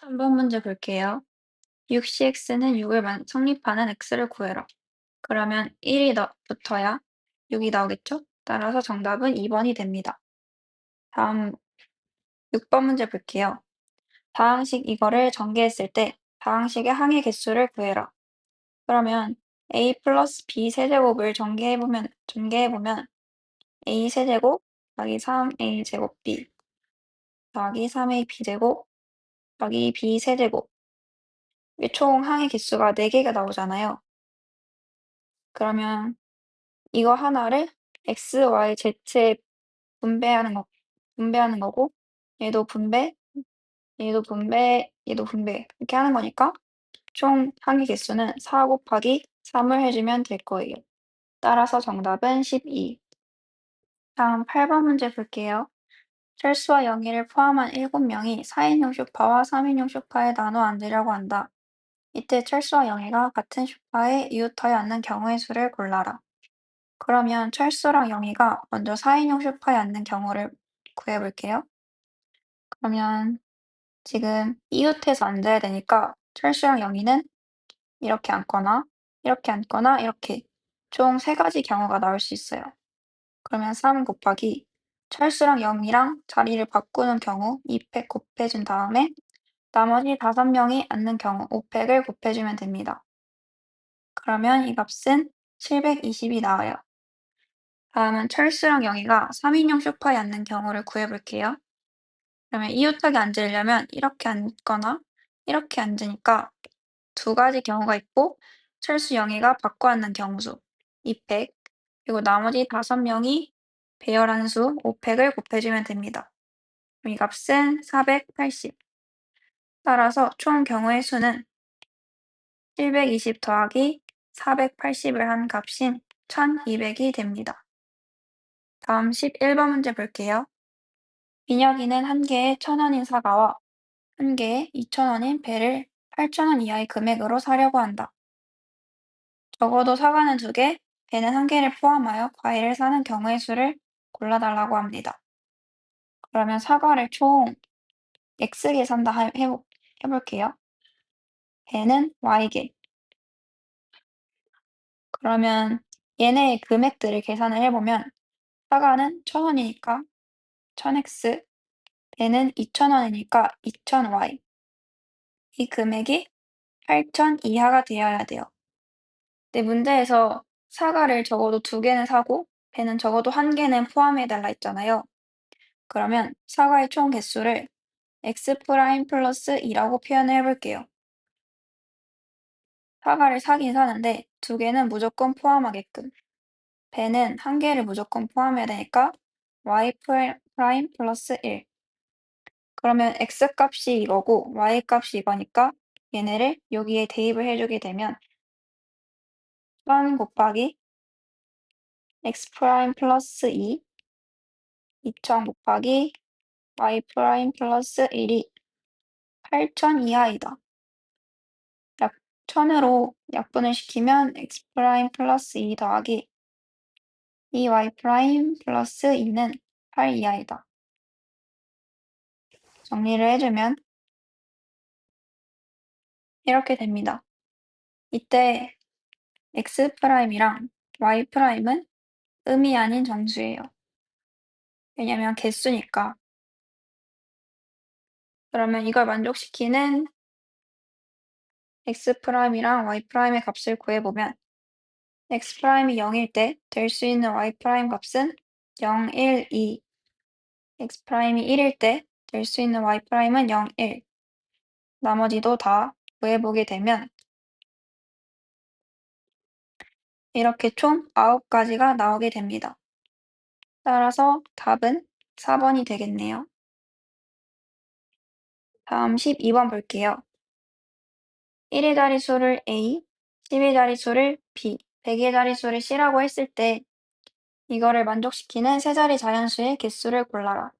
3번 문제 볼게요. 6cx는 6을 성립하는 x를 구해라. 그러면 1이 붙어야 6이 나오겠죠? 따라서 정답은 2번이 됩니다. 다음 6번 문제 볼게요. 다항식 이거를 전개했을 때 다항식의 항의 개수를 구해라. 그러면 a 플러스 b 세제곱을 전개해보면 a 세제곱 더하기 3a 제곱 b 더하기 3a b제곱 더하기 b 세제곱 이게 총 항의 개수가 4개가 나오잖아요. 그러면 이거 하나를 x, y, z에 분배하는 거고 얘도 분배, 얘도 분배, 얘도 분배 이렇게 하는 거니까 총 항의 개수는 4 곱하기 3을 해주면 될 거예요. 따라서 정답은 12. 다음 8번 문제 볼게요. 철수와 영희를 포함한 7명이 4인용 소파와 3인용 소파에 나눠 앉으려고 한다. 이때 철수와 영희가 같은 소파에 이웃하여 앉는 경우의 수를 골라라. 그러면 철수랑 영희가 먼저 4인용 소파에 앉는 경우를 구해볼게요. 그러면 지금 이웃해서 앉아야 되니까 철수랑 영희는 이렇게 앉거나 이렇게 총 3가지 경우가 나올 수 있어요. 그러면 3 곱하기 철수랑 영희랑 자리를 바꾸는 경우 2팩 곱해준 다음에 나머지 5명이 앉는 경우 5팩을 곱해주면 됩니다. 그러면 이 값은 720이 나와요. 다음은 철수랑 영희가 3인용 소파에 앉는 경우를 구해볼게요. 그러면 이웃하게 앉으려면 이렇게 앉거나 이렇게 앉으니까 2가지 경우가 있고 철수, 영희가 바꿔 앉는 경우수 2팩 그리고 나머지 5명이 배열한 수 5팩을 곱해주면 됩니다. 그럼 이 값은 480. 따라서 총 경우의 수는 720 더하기 480을 한 값인 1200이 됩니다. 다음 11번 문제 볼게요. 민혁이는 한 개에 1,000원인 사과와 한 개에 2,000원인 배를 8,000원 이하의 금액으로 사려고 한다. 적어도 사과는 2개, 배는 1개를 포함하여 과일을 사는 경우의 수를 골라달라고 합니다. 그러면 사과를 총 x개 산다 해볼게요. 배는 y개. 그러면 얘네의 금액들을 계산을 해보면 사과는 1,000원이니까 1000x, 배는 2,000원이니까 2000y. 이 금액이 8,000 이하가 되어야 돼요. 근데 문제에서 사과를 적어도 2개는 사고 배는 적어도 1개는 포함해달라 했잖아요. 그러면 사과의 총 개수를 x 프라임 플러스 2라고 표현을 해볼게요. 사과를 사긴 사는데 2개는 무조건 포함하게끔. 배는 1개를 무조건 포함해야 되니까 y 프라임 플러스 1. 그러면 x 값이 이거고 y 값이 이거니까 얘네를 여기에 대입을 해주게 되면 1000 곱하기 x 프라임 플러스 2, 2000 곱하기 y 프라임 플러스 1이 8000 이하이다. 1000으로 약분을 시키면 x 프라임 플러스 2 더하기 2y 프라임 플러스 2는 8 이하이다. 정리를 해주면 이렇게 됩니다. 이때 x 프라임이랑 y 프라임은 음이 아닌 정수예요. 왜냐면 개수니까. 그러면 이걸 만족시키는 x 프라임이랑 y 프라임의 값을 구해보면 x 프라임이 0일 때 될 수 있는 y 프라임 값은 0, 1, 2. x 프라임이 1일 때 될 수 있는 y 프라임은 0, 1. 나머지도 다 구해보게 되면 이렇게 총 9가지가 나오게 됩니다. 따라서 답은 4번이 되겠네요. 다음 12번 볼게요. 1의 자릿수를 a, 10의 자릿수를 b, 100의 자릿수를 c라고 했을 때 이거를 만족시키는 세 자리 자연수의 개수를 골라라.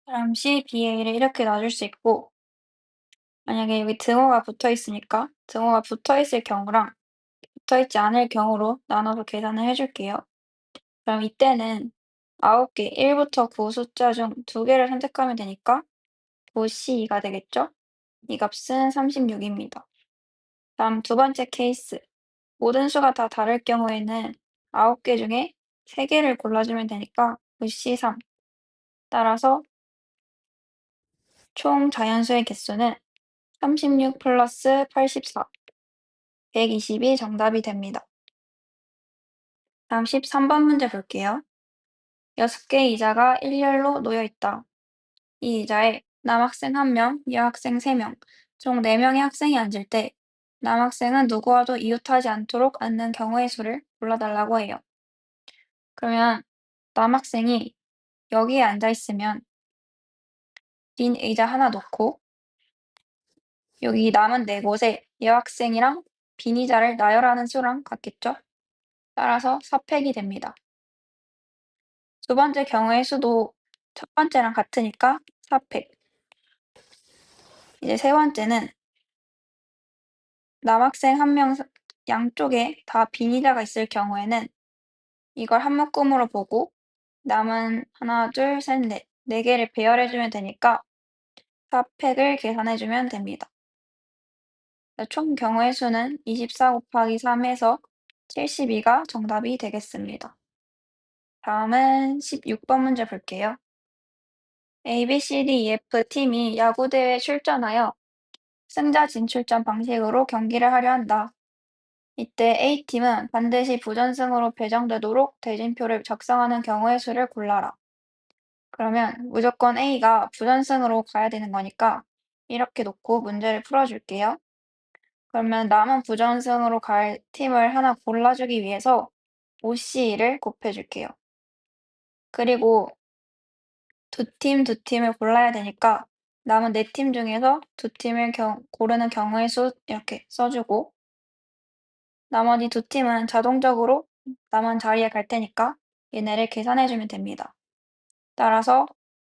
그럼 c, b, a를 이렇게 놔줄 수 있고 만약에 여기 등호가 붙어 있으니까 등호가 붙어 있을 경우랑 붙어 있지 않을 경우로 나눠서 계산을 해줄게요. 그럼 이때는 9개, 1부터 9 숫자 중 2개를 선택하면 되니까 9C2가 되겠죠? 이 값은 36입니다. 다음 두 번째 케이스. 모든 수가 다 다를 경우에는 9개 중에 3개를 골라주면 되니까 9C3. 따라서 총 자연수의 개수는 36 플러스 84, 120이 정답이 됩니다. 다음 13번 문제 볼게요. 6개의 이자가 일렬로 놓여 있다. 이 의자에 남학생 1명, 여학생 3명, 총 4명의 학생이 앉을 때 남학생은 누구와도 이웃하지 않도록 앉는 경우의 수를 골라달라고 해요. 그러면 남학생이 여기에 앉아 있으면 빈 의자 하나 놓고 여기 남은 4곳에 여학생이랑 빈 의자를 나열하는 수랑 같겠죠? 따라서 4팩이 됩니다. 두 번째 경우의 수도 첫 번째랑 같으니까 4팩. 이제 세 번째는 남학생 1명 양쪽에 다 빈 의자가 있을 경우에는 이걸 한 묶음으로 보고 남은 하나, 둘, 셋, 넷, 4개를 배열해 주면 되니까 4팩을 계산해 주면 됩니다. 총 경우의 수는 24 곱하기 3 해서 72가 정답이 되겠습니다. 다음은 16번 문제 볼게요. A, B, C, D, E, F 팀이 야구대회에 출전하여 승자 진출전 방식으로 경기를 하려 한다. 이때 A팀은 반드시 부전승으로 배정되도록 대진표를 작성하는 경우의 수를 골라라. 그러면 무조건 A가 부전승으로 가야 되는 거니까 이렇게 놓고 문제를 풀어줄게요. 그러면 남은 부전승으로 갈 팀을 하나 골라주기 위해서 OC를 곱해줄게요. 그리고 두 팀을 골라야 되니까 남은 4팀 중에서 2팀을 고르는 경우의 수 이렇게 써주고 나머지 2팀은 자동적으로 남은 자리에 갈 테니까 얘네를 계산해 주면 됩니다. 따라서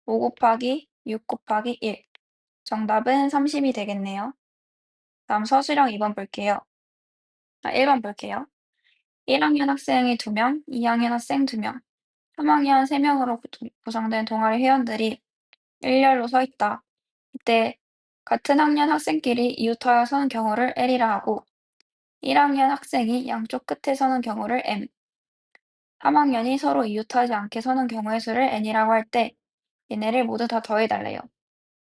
5 곱하기 6 곱하기 1. 정답은 30이 되겠네요. 다음 서술형 2번 볼게요. 1번 볼게요. 1학년 학생이 2명, 2학년 학생 2명, 3학년 3명으로 구성된 동아리 회원들이 일렬로 서 있다. 이때 같은 학년 학생끼리 이웃하여 서는 경우를 L이라 하고 1학년 학생이 양쪽 끝에 서는 경우를 M, 3학년이 서로 이웃하지 않게 서는 경우의 수를 N이라고 할 때 얘네를 모두 다 더해달래요.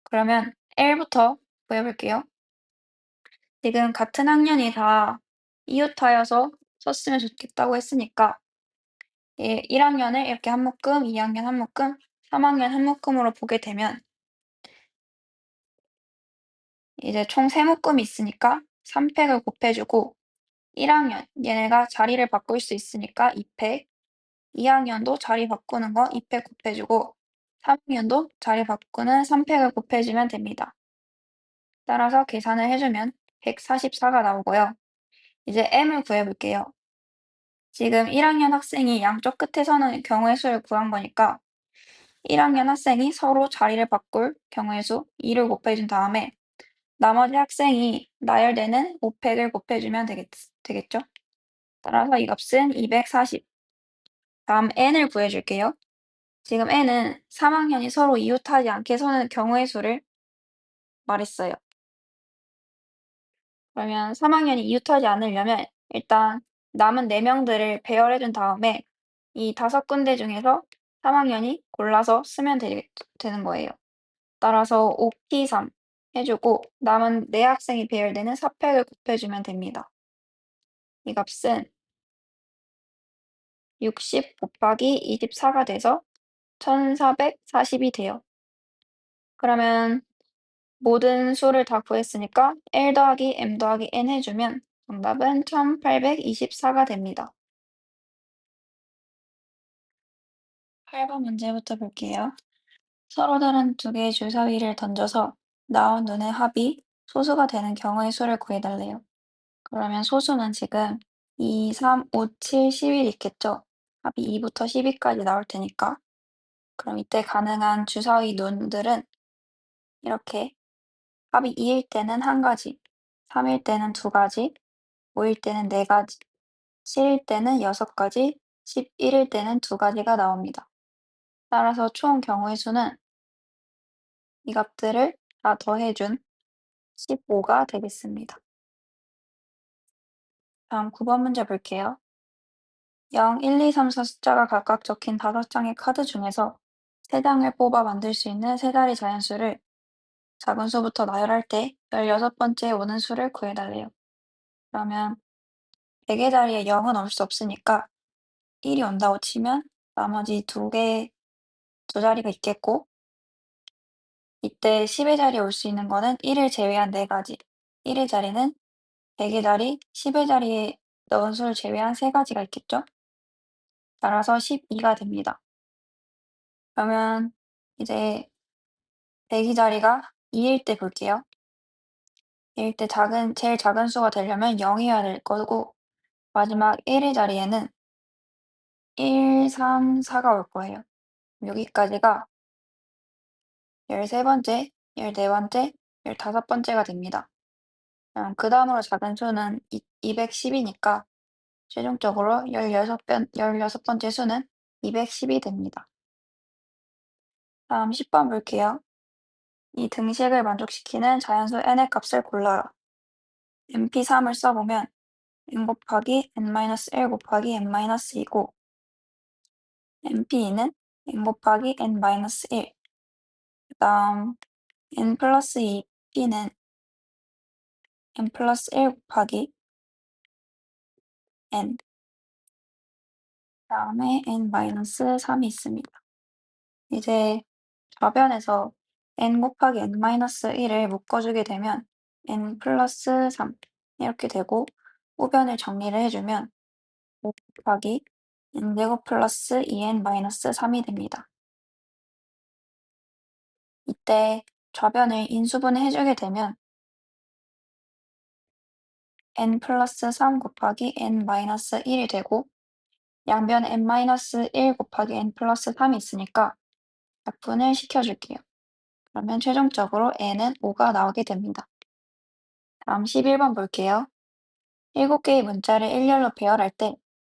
그러면 L부터 구해볼게요. 지금 같은 학년이 다 이웃하여서 썼으면 좋겠다고 했으니까 1학년을 이렇게 한 묶음, 2학년 한 묶음, 3학년 한 묶음으로 보게 되면 이제 총 3묶음이 있으니까 3팩을 곱해주고 1학년 얘네가 자리를 바꿀 수 있으니까 2팩, 2학년도 자리 바꾸는 거 2팩 곱해주고 3학년도 자리 바꾸는 3팩을 곱해주면 됩니다. 따라서 계산을 해주면 144가 나오고요. 이제 M을 구해볼게요. 지금 1학년 학생이 양쪽 끝에 서는 경우의 수를 구한 거니까 1학년 학생이 서로 자리를 바꿀 경우의 수 2를 곱해준 다음에 나머지 학생이 나열되는 5팩을 곱해주면 되겠죠? 따라서 이 값은 240. 다음 n을 구해줄게요. 지금 n은 3학년이 서로 이웃하지 않게 서는 경우의 수를 말했어요. 그러면 3학년이 이웃하지 않으려면 일단 남은 4명들을 배열해준 다음에 이 5군데 중에서 3학년이 골라서 쓰면 되는 거예요. 따라서 5P3 해주고 남은 4학생이 배열되는 4팩을 곱해주면 됩니다. 이 값은 60 곱하기 24가 돼서 1440이 돼요. 그러면 모든 수를 다 구했으니까 L 더하기 M 더하기 N 해주면 정답은 1824가 됩니다. 8번 문제부터 볼게요. 서로 다른 2개의 주사위를 던져서 나온 눈의 합이 소수가 되는 경우의 수를 구해달래요. 그러면 소수는 지금 2, 3, 5, 7, 11 있겠죠? 합이 2부터 12까지 나올 테니까. 그럼 이때 가능한 주사위 눈들은 이렇게 합이 2일 때는 1가지, 3일 때는 2가지, 5일 때는 4가지, 7일 때는 6가지, 11일 때는 2가지가 나옵니다. 따라서 총 경우의 수는 이 값들을 다 더해준 15가 되겠습니다. 다음 9번 문제 볼게요. 0, 1, 2, 3, 4 숫자가 각각 적힌 5장의 카드 중에서 3장을 뽑아 만들 수 있는 세 자리 자연수를 작은 수부터 나열할 때 16번째에 오는 수를 구해달래요. 그러면 100의 자리에 0은 올 수 없으니까 1이 온다고 치면 나머지 두 자리가 있겠고, 이때 10의 자리에 올 수 있는 거는 1을 제외한 4가지, 1의 자리는 100의 자리, 10의 자리에 넣은 수를 제외한 3가지가 있겠죠? 따라서 12가 됩니다. 그러면 이제 100의 자리가 2일 때 볼게요. 2일 때 제일 작은 수가 되려면 0이어야 될 거고, 마지막 1의 자리에는 1, 3, 4가 올 거예요. 여기까지가 13번째, 14번째, 15번째가 됩니다. 그 다음으로 작은 수는 210이니까 최종적으로 16번째 수는 210이 됩니다. 다음 10번 볼게요. 이 등식을 만족시키는 자연수 n의 값을 골라라. np3을 써보면 n 곱하기 n-1 곱하기 n-2고 np2는 n 곱하기 n-1, 그 다음 n 플러스 2p는 n 플러스 1 곱하기 n, 그 다음에 n-3이 있습니다. 이제 좌변에서 n 곱하기 n-1을 묶어주게 되면 n 플러스 3 이렇게 되고, 우변을 정리를 해주면 5 곱하기 n제곱 플러스 2n-3이 됩니다. 이때 좌변을 인수분해 해주게 되면 n 플러스 3 곱하기 n-1이 되고, 양변에 n-1 곱하기 n 플러스 3이 있으니까 약분을 시켜줄게요. 그러면 최종적으로 n은 5가 나오게 됩니다. 다음 11번 볼게요. 7개의 문자를 일렬로 배열할 때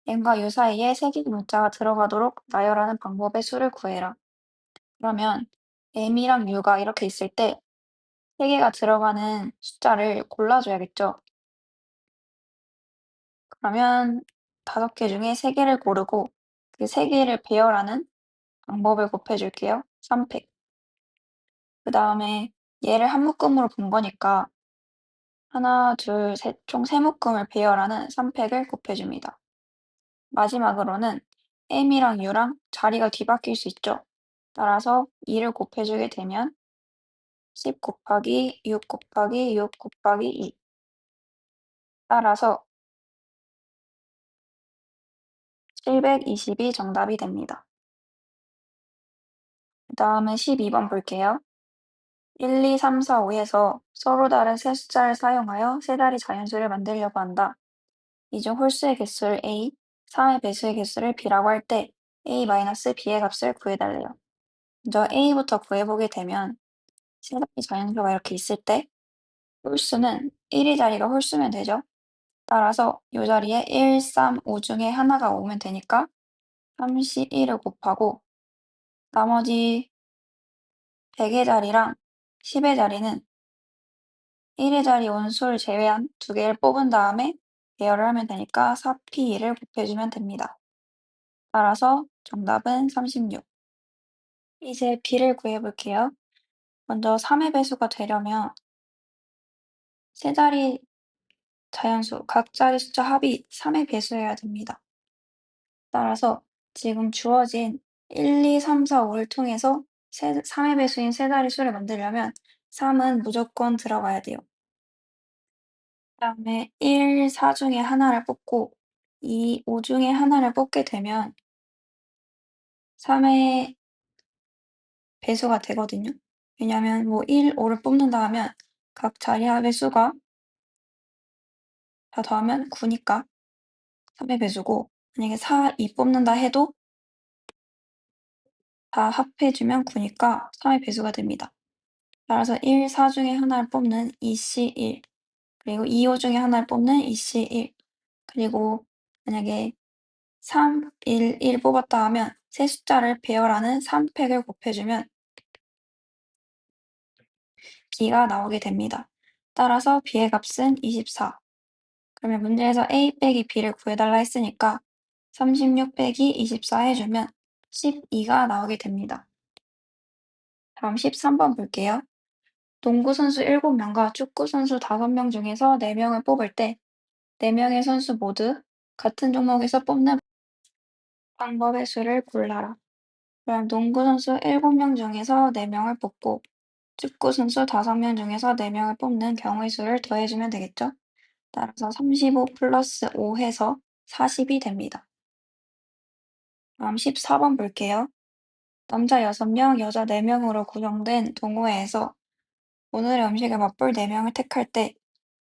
n과 u 사이에 3개의 문자가 들어가도록 나열하는 방법의 수를 구해라. 그러면 m이랑 u가 이렇게 있을 때 3개가 들어가는 숫자를 골라줘야겠죠. 그러면 5개 중에 3개를 고르고 그 3개를 배열하는 방법을 곱해줄게요. 3팩. 그 다음에 얘를 한 묶음으로 본 거니까 하나, 둘, 셋, 총 3묶음을 배열하는 3팩을 곱해줍니다. 마지막으로는 m이랑 u랑 자리가 뒤바뀔 수 있죠. 따라서 2를 곱해주게 되면 10 곱하기 6 곱하기 6 곱하기 2. 따라서 720이 정답이 됩니다. 그 다음에 12번 볼게요. 1, 2, 3, 4, 5에서 서로 다른 세 숫자를 사용하여 세 자리 자연수를 만들려고 한다. 이 중 홀수의 개수를 a, 3의 배수의 개수를 b라고 할 때 a-b의 값을 구해달래요. 먼저 a부터 구해보게 되면 세 자리 자연수가 이렇게 있을 때 홀수는 1의 자리가 홀수면 되죠. 따라서 이 자리에 1, 3, 5 중에 하나가 오면 되니까 31을 곱하고 나머지 100의 자리랑 10의 자리는 1의 자리 온 수를 제외한 2개를 뽑은 다음에 배열을 하면 되니까 4p1을 곱해주면 됩니다. 따라서 정답은 36. 이제 b를 구해볼게요. 먼저 3의 배수가 되려면 세 자리 자연수, 각 자리 숫자 합이 3의 배수여야 됩니다. 따라서 지금 주어진 1, 2, 3, 4, 5를 통해서 3의 배수인 세 자리 수를 만들려면 3은 무조건 들어가야 돼요. 그 다음에 1, 4 중에 하나를 뽑고 2, 5 중에 하나를 뽑게 되면 3의 배수가 되거든요. 왜냐면 뭐 1, 5를 뽑는다 하면 각 자리 합의 수가 다 더하면 9니까 3의 배수고, 만약에 4, 2 뽑는다 해도 다 합해주면 9니까 3의 배수가 됩니다. 따라서 1, 4 중에 하나를 뽑는 2C1, 그리고 2, 5 중에 하나를 뽑는 2C1, 그리고 만약에 3, 1, 1 뽑았다 하면 세 숫자를 배열하는 3팩을 곱해주면 B가 나오게 됩니다. 따라서 B의 값은 24. 그러면 문제에서 A 빼기 B를 구해달라 했으니까 36 빼기 24 해주면 12가 나오게 됩니다. 다음 13번 볼게요. 농구 선수 7명과 축구 선수 5명 중에서 4명을 뽑을 때 4명의 선수 모두 같은 종목에서 뽑는 방법의 수를 골라라. 그럼 농구 선수 7명 중에서 4명을 뽑고 축구 선수 5명 중에서 4명을 뽑는 경우의 수를 더해주면 되겠죠? 따라서 35 플러스 5 해서 40이 됩니다. 다음 14번 볼게요. 남자 6명, 여자 4명으로 구성된 동호회에서 오늘의 음식을 맛볼 4명을 택할 때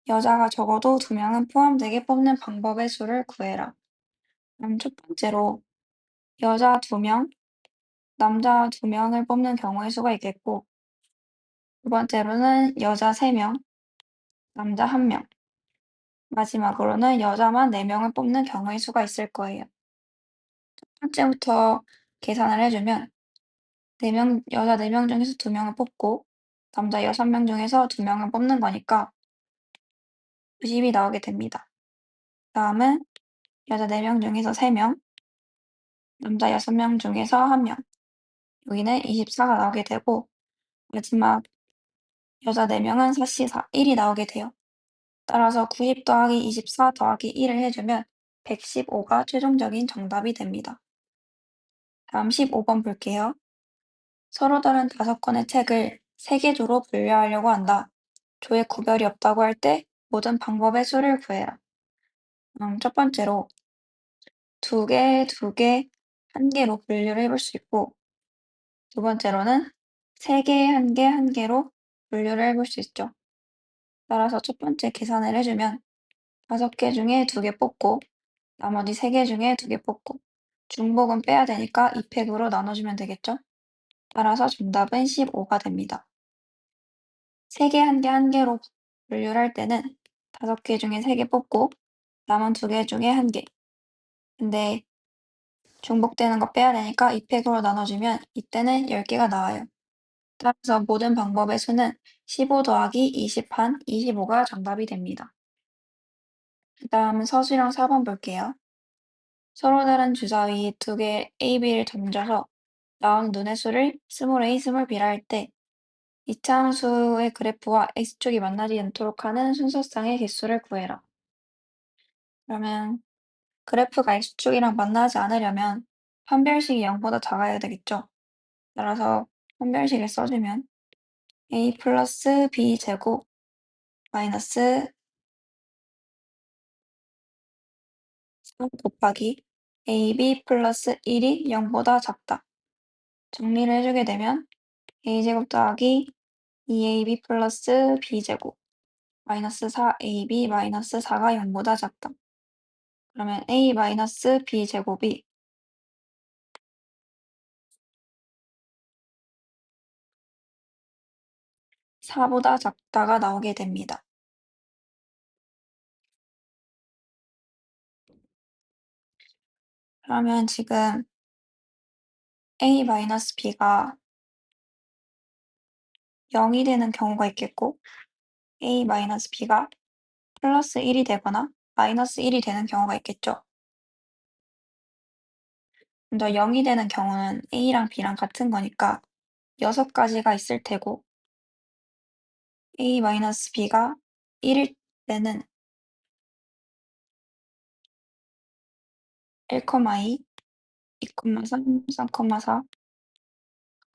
여자가 적어도 2명은 포함되게 뽑는 방법의 수를 구해라. 그럼 첫 번째로 여자 2명, 남자 2명을 뽑는 경우의 수가 있겠고 두 번째로는 여자 3명, 남자 1명, 마지막으로는 여자만 4명을 뽑는 경우의 수가 있을 거예요. 첫 번째부터 계산을 해주면 4명, 여자 4명 중에서 2명을 뽑고 남자 6명 중에서 2명을 뽑는 거니까 90이 나오게 됩니다. 다음은 여자 4명 중에서 3명, 남자 6명 중에서 1명, 여기는 24가 나오게 되고 마지막 여자 4명은 4시4, 1이 나오게 돼요. 따라서 90 더하기 24 더하기 1을 해주면 115가 최종적인 정답이 됩니다. 다음 15번 볼게요. 서로 다른 5권의 책을 3개 조로 분류하려고 한다. 조에 구별이 없다고 할 때 모든 방법의 수를 구해라. 첫 번째로 2개, 2개, 1개로 분류를 해볼 수 있고 두 번째로는 3개, 1개, 1개로 분류를 해볼 수 있죠. 따라서 첫 번째 계산을 해주면 5개 중에 2개 뽑고 나머지 3개 중에 2개 뽑고 중복은 빼야 되니까 2팩으로 나눠주면 되겠죠? 따라서 정답은 15가 됩니다. 3개, 1개, 1개로 분류를 할 때는 5개 중에 3개 뽑고 남은 2개 중에 1개. 근데 중복되는 거 빼야 되니까 2팩으로 나눠주면 이때는 10개가 나와요. 따라서 모든 방법의 수는 15 더하기 20 한 25가 정답이 됩니다. 그 다음은 서술형 4번 볼게요. 서로 다른 주사위 2개 A, B를 던져서 나온 눈의 수를 스몰 a, 스몰 b라 할 때 이차함수의 그래프와 x축이 만나지 않도록 하는 순서쌍의 개수를 구해라. 그러면 그래프가 x축이랑 만나지 않으려면 판별식이 0보다 작아야 되겠죠? 따라서 판별식을 써주면 a 플러스 b 제곱 마이너스 3 곱하기 ab 플러스 1이 0보다 작다. 정리를 해주게 되면 a제곱 더하기 2ab 플러스 b제곱 마이너스 4ab 마이너스 4가 0보다 작다. 그러면 a 마이너스 b제곱이 4보다 작다가 나오게 됩니다. 그러면 지금 a 마이너스 b가 0이 되는 경우가 있겠고 a 마이너스 b가 플러스 1이 되거나 마이너스 1이 되는 경우가 있겠죠. 먼저 0이 되는 경우는 a랑 b랑 같은 거니까 6가지가 있을 테고 a 마이너스 b가 1일 때는 1, 2, 2, 3, 3, 4,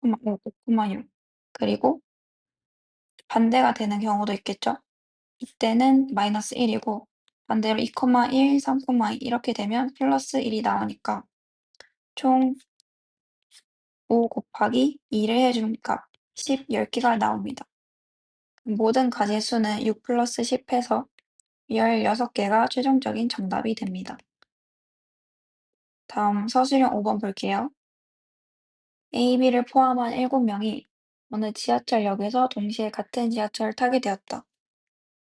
5, 5, 6 그리고 반대가 되는 경우도 있겠죠. 이때는 마이너스 1이고 반대로 2,1, 3,2 이렇게 되면 플러스 1이 나오니까 총 5 곱하기 2를 해준 값 10개가 나옵니다. 모든 가지의 수는 6 플러스 10 해서 16개가 최종적인 정답이 됩니다. 다음 서술형 5번 볼게요. A, B를 포함한 7명이 어느 지하철역에서 동시에 같은 지하철을 타게 되었다.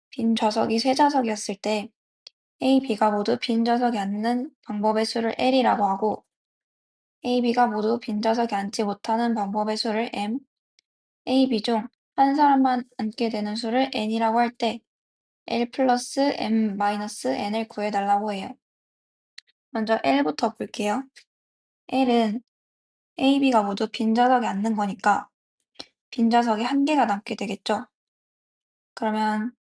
빈 좌석이 3좌석이었을 때 A, B가 모두 빈 좌석에 앉는 방법의 수를 L이라고 하고 A, B가 모두 빈자석에 앉지 못하는 방법의 수를 M, A, B 중 한 사람만 앉게 되는 수를 N이라고 할 때 L 플러스 M 마이너스 N을 구해달라고 해요. 먼저 L부터 볼게요. L은 A, B가 모두 빈자석에 앉는 거니까 빈자석이 한 개가 남게 되겠죠. 그러면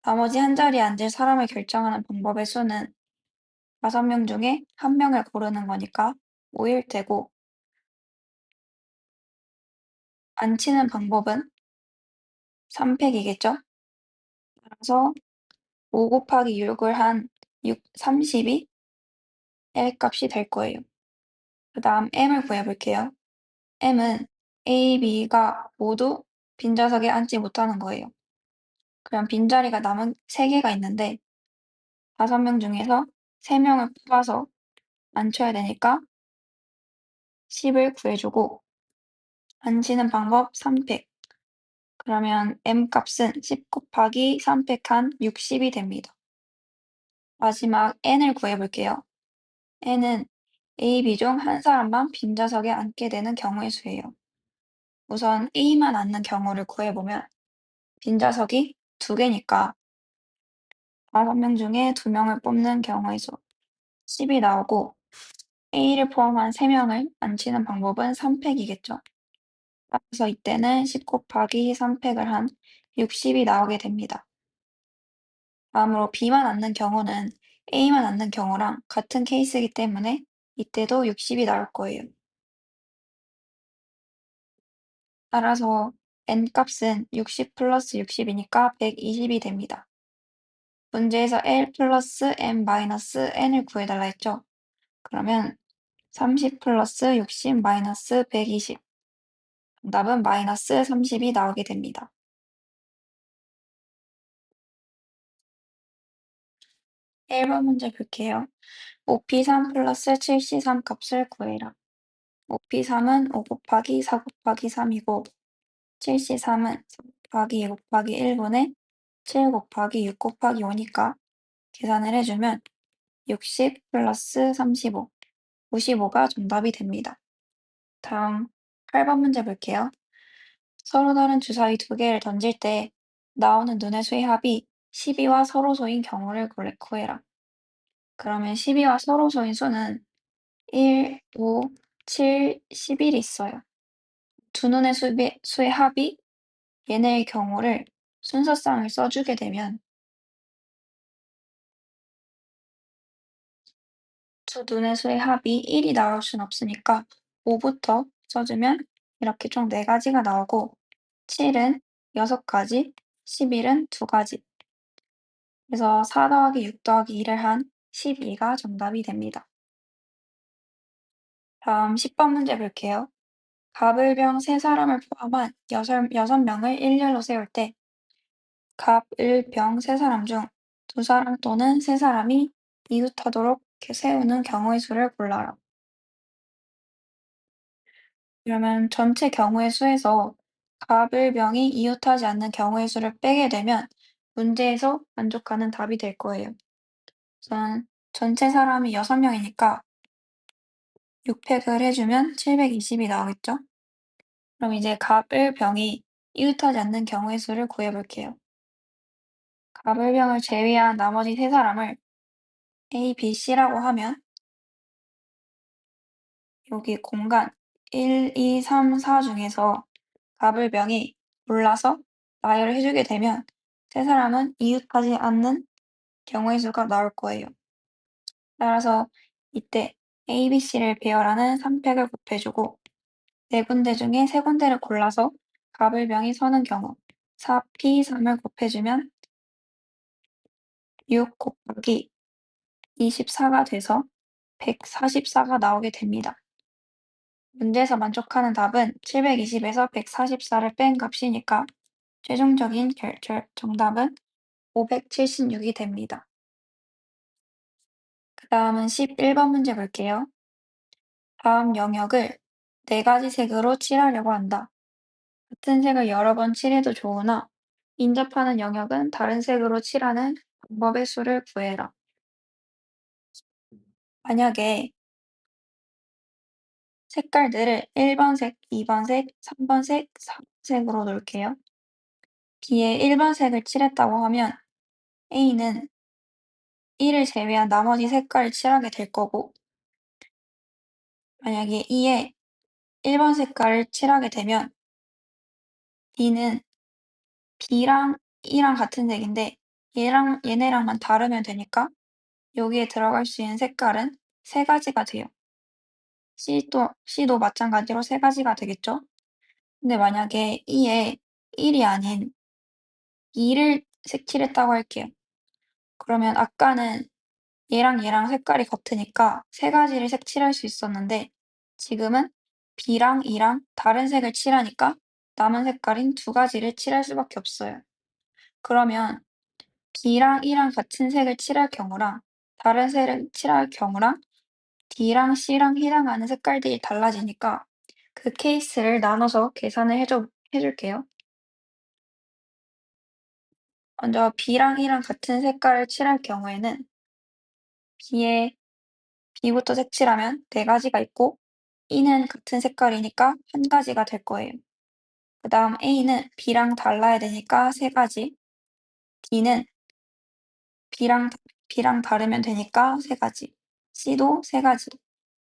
나머지 한 자리에 앉을 사람을 결정하는 방법의 수는 5명 중에 한 명을 고르는 거니까 5일 테고, 앉히는 방법은 3팩이겠죠? 따라서 5 곱하기 6을 한 30이 L 값이 될 거예요. 그 다음 M을 구해볼게요. M은 A, B가 모두 빈자석에 앉지 못하는 거예요. 그럼 빈자리가 남은 3개가 있는데 5명 중에서 3명을 뽑아서 앉혀야 되니까 10을 구해주고, 앉히는 방법 3팩. 그러면 M 값은 10 곱하기 3팩한 60이 됩니다. 마지막 N을 구해볼게요. N은 A, B 중 한 사람만 빈자석에 앉게 되는 경우의 수예요. 우선 A만 앉는 경우를 구해보면 빈자석이 2개니까 5명 중에 2명을 뽑는 경우의 수 10이 나오고, A를 포함한 3명을 앉히는 방법은 3팩이겠죠. 따라서 이때는 10 곱하기 3팩을 한 60이 나오게 됩니다. 다음으로 B만 앉는 경우는 A만 앉는 경우랑 같은 케이스이기 때문에 이때도 60이 나올 거예요. 따라서 N 값은 60 플러스 60이니까 120이 됩니다. 문제에서 L 플러스 M 마이너스 N을 구해달라 했죠? 그러면 30 플러스 60 마이너스 120. 정답은 마이너스 30이 나오게 됩니다. 1번 문제 볼게요. 5P3 플러스 7C3 값을 구해라. 5P3은 5 곱하기 4 곱하기 3이고 7C3은 4 곱하기 2 곱하기 1분의 7 곱하기 6 곱하기 5니까 계산을 해주면 60 플러스 35, 95가 정답이 됩니다. 다음 8번 문제 볼게요. 서로 다른 주사위 2개를 던질 때 나오는 눈의 수의 합이 12와 서로소인 경우를 구해라. 그러면 12와 서로소인 수는 1, 5, 7, 11이 있어요. 두 눈의 수의 합이 얘네의 경우를 순서상을 써주게 되면 두 눈의 수의 합이 1이 나올 순 없으니까 5부터 써주면 이렇게 총 4가지가 나오고 7은 6가지, 11은 2가지. 그래서 4 더하기 6 더하기 2를 한 12가 정답이 됩니다. 다음 10번 문제 볼게요. 갑을병 3사람을 포함한 6명을 일렬로 세울 때 갑을병 3사람 중 2사람 또는 3사람이 이웃하도록 세우는 경우의 수를 골라라. 그러면 전체 경우의 수에서 갑을병이 이웃하지 않는 경우의 수를 빼게 되면 문제에서 만족하는 답이 될 거예요. 우선 전체 사람이 6명이니까 6팩을 해주면 720이 나오겠죠? 그럼 이제 갑을병이 이웃하지 않는 경우의 수를 구해볼게요. 갑을병을 제외한 나머지 3사람을 A, B, C라고 하면 여기 공간 1, 2, 3, 4 중에서 갑을병이 골라서 나열을 해주게 되면 3사람은 이웃하지 않는 경우의 수가 나올 거예요. 따라서 이때 A, B, C를 배열하는 3팩을 곱해주고 4군데 중에 3군데를 골라서 갑을병이 서는 경우 4P3을 곱해주면 6 곱하기 24가 돼서 144가 나오게 됩니다. 문제에서 만족하는 답은 720에서 144를 뺀 값이니까 최종적인 정답은 576이 됩니다. 그 다음은 11번 문제 볼게요. 다음 영역을 4가지 색으로 칠하려고 한다. 같은 색을 여러 번 칠해도 좋으나 인접하는 영역은 다른 색으로 칠하는 방법의 수를 구해라. 만약에 색깔들을 1번 색, 2번 색, 3번 색, 4번 색으로 놓을게요. B에 1번 색을 칠했다고 하면 A는 1을 제외한 나머지 색깔을 칠하게 될 거고, 만약에 E에 1번 색깔을 칠하게 되면 D는 B랑 E랑 같은 색인데 얘네랑만 다르면 되니까 여기에 들어갈 수 있는 색깔은 세 가지가 돼요. C도 마찬가지로 세 가지가 되겠죠? 근데 만약에 E에 1이 아닌 2를 색칠했다고 할게요. 그러면 아까는 얘랑 색깔이 같으니까 세 가지를 색칠할 수 있었는데 지금은 B랑 E랑 다른 색을 칠하니까 남은 색깔인 두 가지를 칠할 수밖에 없어요. 그러면 B랑 E랑 같은 색을 칠할 경우랑 다른 색을 칠할 경우랑 D랑 C랑 해당하는 색깔들이 달라지니까 그 케이스를 나눠서 계산을 해줄게요. 먼저 B랑 E랑 같은 색깔을 칠할 경우에는 B에 B부터 색칠하면 네 가지가 있고 E는 같은 색깔이니까 한 가지가 될 거예요. 그 다음 A는 B랑 달라야 되니까 세 가지, D는 B랑, B랑 다르면 되니까 세 가지, C도 세 가지,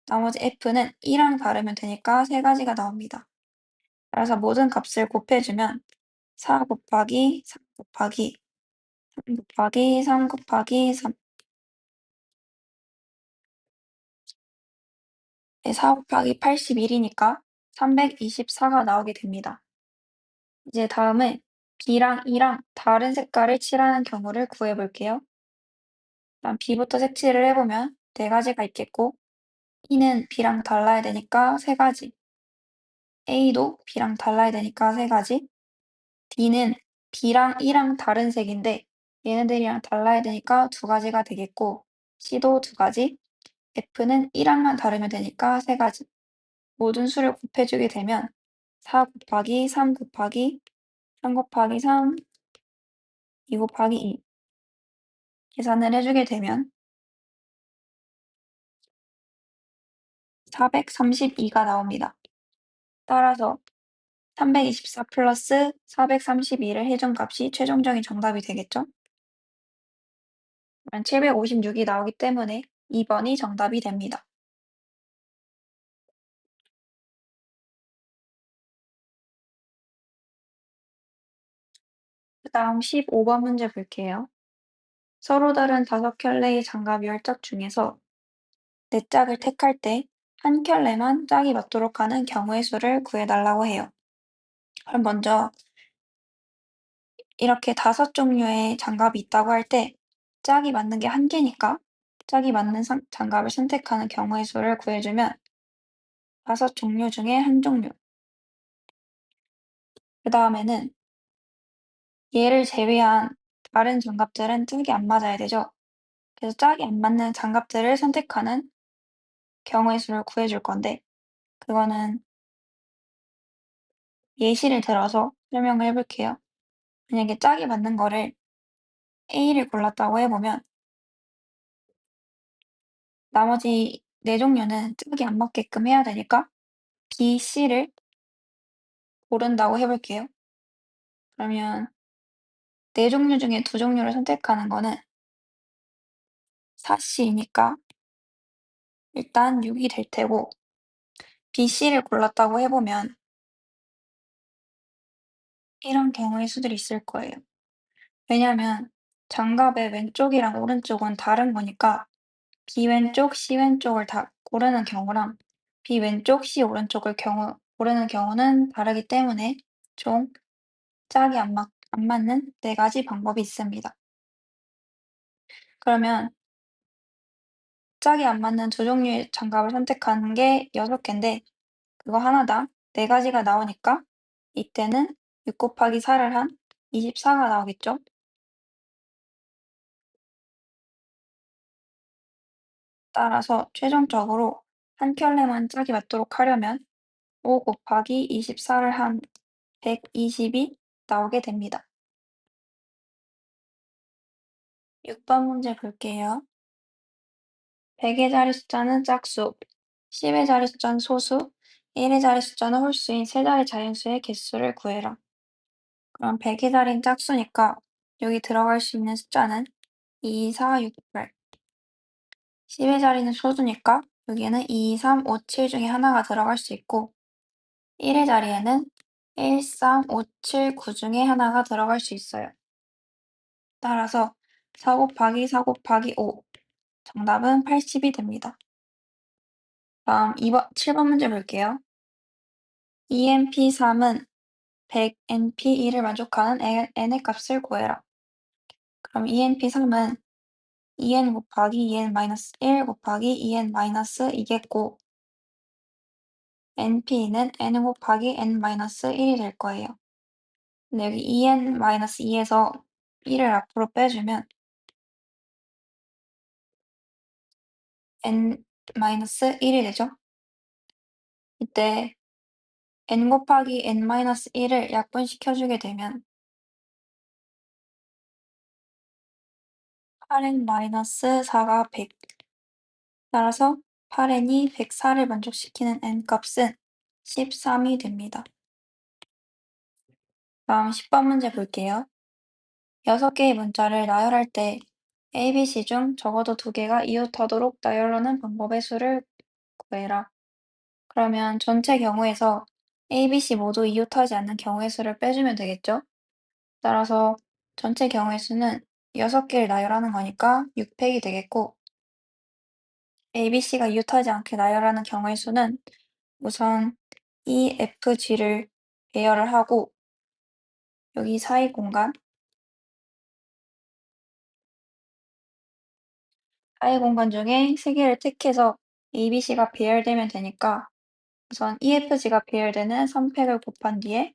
나머지 F는 E랑 다르면 되니까 세 가지가 나옵니다. 따라서 모든 값을 곱해주면 4 곱하기 3 곱하기 3 곱하기 3 곱하기 3 4 곱하기 81이니까 324가 나오게 됩니다. 이제 다음은 B랑 E랑 다른 색깔을 칠하는 경우를 구해 볼게요. 일단 B부터 색칠을 해보면 네 가지가 있겠고 E는 B랑 달라야 되니까 세 가지, A도 B랑 달라야 되니까 세 가지, D는 B랑 E랑 다른 색인데 얘네들이랑 달라야 되니까 두 가지가 되겠고 C도 두 가지, F는 E랑만 다르면 되니까 세 가지. 모든 수를 곱해주게 되면 4 곱하기 3 곱하기 3 곱하기 3, 2 곱하기 2 계산을 해주게 되면 432가 나옵니다. 따라서 324 플러스 432를 해준 값이 최종적인 정답이 되겠죠? 그러면 756이 나오기 때문에 2번이 정답이 됩니다. 그 다음 15번 문제 볼게요. 서로 다른 5켤레의 장갑 10짝 중에서 4짝을 택할 때 한 켤레만 짝이 맞도록 하는 경우의 수를 구해달라고 해요. 그럼 먼저 이렇게 5종류의 장갑이 있다고 할 때 짝이 맞는 게 한 개니까 짝이 맞는 장갑을 선택하는 경우의 수를 구해주면 5종류 중에 한 종류. 그 다음에는 얘를 제외한 다른 장갑들은 짝이 안 맞아야 되죠. 그래서 짝이 안 맞는 장갑들을 선택하는 경우의 수를 구해줄 건데 그거는 예시를 들어서 설명을 해볼게요. 만약에 짝이 맞는 거를 A를 골랐다고 해보면 나머지 4종류는 짝이 안 맞게끔 해야 되니까 B, C를 고른다고 해볼게요. 그러면 4종류 중에 2종류를 선택하는 거는 4C이니까 일단 6이 될 테고 B, C를 골랐다고 해보면 이런 경우의 수들이 있을 거예요. 왜냐면 장갑의 왼쪽이랑 오른쪽은 다른 거니까 B 왼쪽, C 왼쪽을 다 고르는 경우랑 B 왼쪽, C 오른쪽을 고르는 경우는 다르기 때문에 총 짝이 안 맞는 4가지 방법이 있습니다. 그러면 짝이 안 맞는 2종류의 장갑을 선택하는 게 6개인데 그거 하나당 4가지가 나오니까 이때는 6 곱하기 4를 한 24가 나오겠죠? 따라서 최종적으로 한 켤레만 짝이 맞도록 하려면 5 곱하기 24를 한 120이 나오게 됩니다. 6번 문제 볼게요. 100의 자리 숫자는 짝수, 10의 자리 숫자는 소수, 1의 자리 숫자는 홀수인 세 자리 자연수의 개수를 구해라. 그럼 100의 자리는 짝수니까 여기 들어갈 수 있는 숫자는 2, 4, 6, 8. 10의 자리는 소수니까 여기에는 2, 3, 5, 7 중에 하나가 들어갈 수 있고 1의 자리에는 1, 3, 5, 7, 9 중에 하나가 들어갈 수 있어요. 따라서 4 곱하기 4 곱하기 5. 정답은 80이 됩니다. 다음 7번 문제 볼게요. EMP3은 100NP2를 만족하는 n의 값을 구해라. 그럼 ENP3은 2n 곱하기 2n-1 곱하기 2n-2겠고 NP는 n 곱하기 n-1이 될 거예요. 근데 여기 2n-2에서 1을 앞으로 빼주면 n-1이 되죠? 이때 n 곱하기 n-1을 약분시켜주게 되면 8n-4가 100. 따라서 8n이 104를 만족시키는 n값은 13이 됩니다. 다음 10번 문제 볼게요. 6개의 문자를 나열할 때 A, B, C 중 적어도 2개가 이웃하도록 나열하는 방법의 수를 구해라. 그러면 전체 경우에서 A, B, C 모두 이웃하지 않는 경우의 수를 빼주면 되겠죠? 따라서 전체 경우의 수는 6개를 나열하는 거니까 6팩이 되겠고 A, B, C가 이웃하지 않게 나열하는 경우의 수는 우선 E, F, G를 배열을 하고 여기 사이 공간, 사이 공간 중에 3개를 택해서 A, B, C가 배열되면 되니까 우선 EFG가 배열되는 3팩을 곱한 뒤에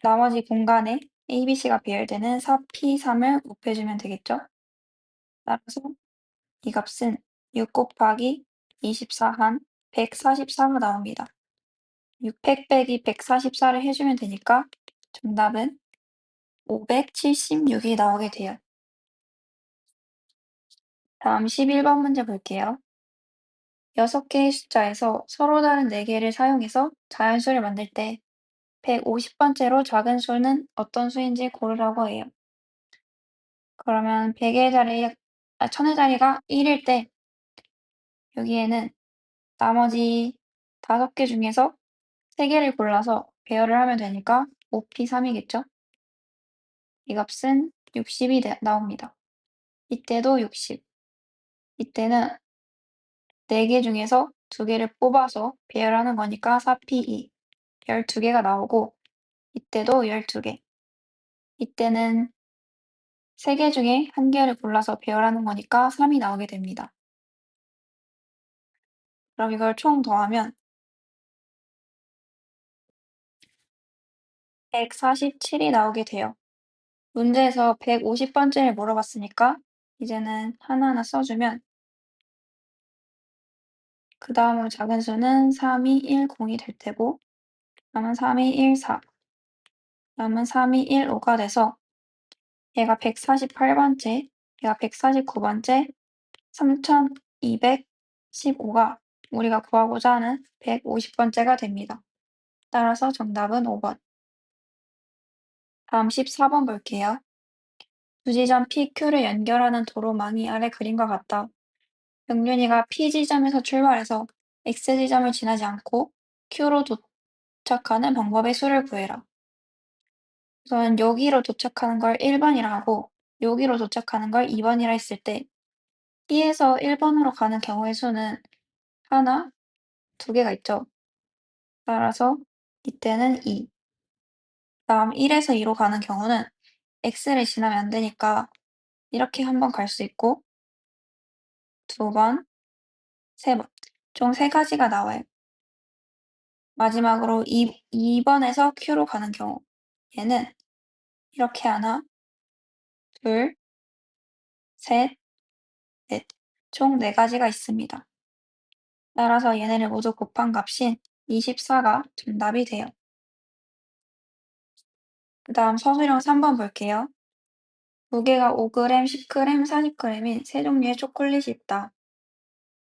나머지 공간에 ABC가 배열되는 4P3을 곱해주면 되겠죠? 따라서 이 값은 6 곱하기 24 한 144가 나옵니다. 6팩 빼기 144를 해주면 되니까 정답은 576이 나오게 돼요. 다음 11번 문제 볼게요. 6개의 숫자에서 서로 다른 4개를 사용해서 자연수를 만들 때 150번째로 작은 수는 어떤 수인지 고르라고 해요. 그러면 10의 자리, 1000의 자리가 1일 때 여기에는 나머지 5개 중에서 3개를 골라서 배열을 하면 되니까 5P3이겠죠? 이 값은 60이 나옵니다. 이때도 60. 이때는 4개 중에서 2개를 뽑아서 배열하는 거니까 4P2. 12개가 나오고 이때도 12개. 이때는 3개 중에 1개를 골라서 배열하는 거니까 3이 나오게 됩니다. 그럼 이걸 총 더하면 147이 나오게 돼요. 문제에서 150번째를 물어봤으니까 이제는 하나하나 써주면 그 다음으로 작은 수는 3210이 될 테고 다음은 3214, 다음은 3215가 돼서 얘가 148번째, 얘가 149번째, 3215가 우리가 구하고자 하는 150번째가 됩니다. 따라서 정답은 5번. 다음 14번 볼게요. 두 지점 PQ를 연결하는 도로망이 아래 그림과 같다. 영준이가 P 지점에서 출발해서 X 지점을 지나지 않고 Q로 도착하는 방법의 수를 구해라. 우선 여기로 도착하는 걸 1번이라 하고 여기로 도착하는 걸 2번이라 했을 때 P에서 1번으로 가는 경우의 수는 하나, 2개가 있죠. 따라서 이때는 2. 다음 1에서 2로 가는 경우는 X를 지나면 안 되니까 이렇게 한 번 갈 수 있고 2번, 3번. 총 3가지가 나와요. 마지막으로 2번에서 Q로 가는 경우 얘는 이렇게 하나, 둘, 셋, 넷. 총 4가지가 있습니다. 따라서 얘네를 모두 곱한 값인 24가 정답이 돼요. 그 다음 서술형 3번 볼게요. 무게가 5g, 10g, 40g인 세 종류의 초콜릿이 있다.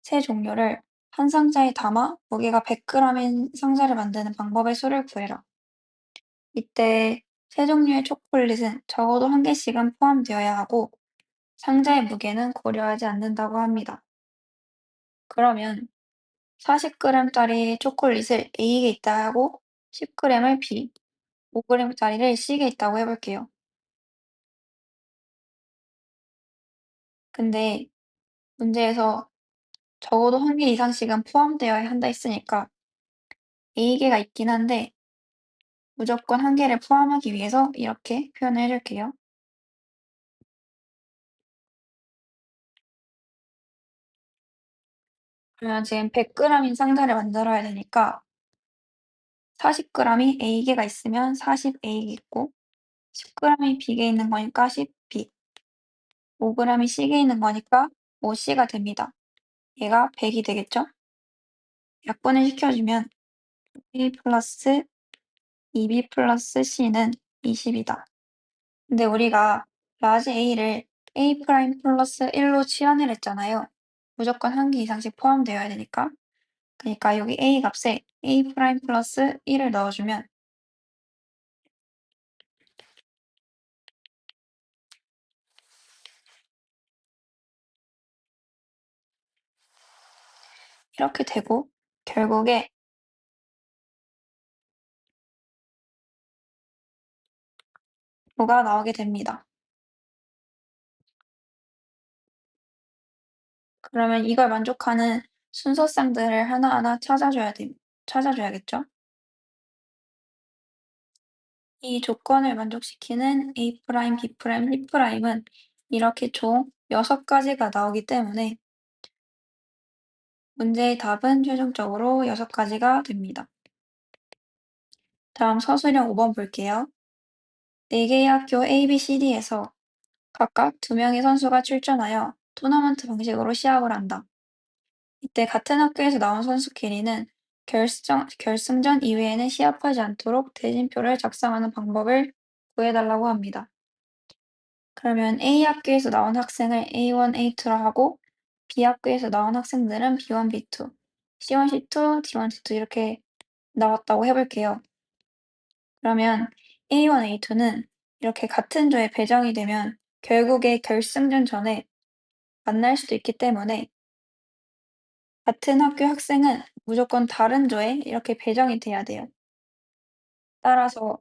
세 종류를 한 상자에 담아 무게가 100g인 상자를 만드는 방법의 수를 구해라. 이때 세 종류의 초콜릿은 적어도 한 개씩은 포함되어야 하고 상자의 무게는 고려하지 않는다고 합니다. 그러면 40g짜리 초콜릿을 A에 있다 하고 10g을 B, 5g짜리를 C에 있다고 해볼게요. 근데 문제에서 적어도 한 개 이상씩은 포함되어야 한다 했으니까 A개가 있긴 한데 무조건 한 개를 포함하기 위해서 이렇게 표현을 해줄게요. 그러면 지금 100g인 상자를 만들어야 되니까 40g이 A개가 있으면 40A 있고 10g이 B개 있는 거니까 10B, 5g이 C개 있는 거니까 5C가 됩니다. 얘가 100이 되겠죠? 약분을 시켜주면 A 플러스 2B 플러스 C는 20이다. 근데 우리가 라지 A를 A 프라임 플러스 1로 치환을 했잖아요. 무조건 한 개 이상씩 포함되어야 되니까. 그러니까 여기 A 값에 A 프라임 플러스 1을 넣어주면 이렇게 되고 결국에 9가 나오게 됩니다. 그러면 이걸 만족하는 순서쌍들을 하나하나 찾아줘야겠죠? 이 조건을 만족시키는 A 프라임, B 프라임, C 프라임은 이렇게 총 6가지가 나오기 때문에 문제의 답은 최종적으로 6가지가 됩니다. 다음 서술형 5번 볼게요. 4개의 학교 A, B, C, D에서 각각 2명의 선수가 출전하여 토너먼트 방식으로 시합을 한다. 이때 같은 학교에서 나온 선수끼리는 결승전 이외에는 시합하지 않도록 대진표를 작성하는 방법을 구해달라고 합니다. 그러면 A 학교에서 나온 학생을 A1, A2라 하고 B 학교에서 나온 학생들은 B1, B2, C1, C2, D1, D2 이렇게 나왔다고 해볼게요. 그러면 A1, A2는 이렇게 같은 조에 배정이 되면 결국에 결승전 전에 만날 수도 있기 때문에 같은 학교 학생은 무조건 다른 조에 이렇게 배정이 돼야 돼요. 따라서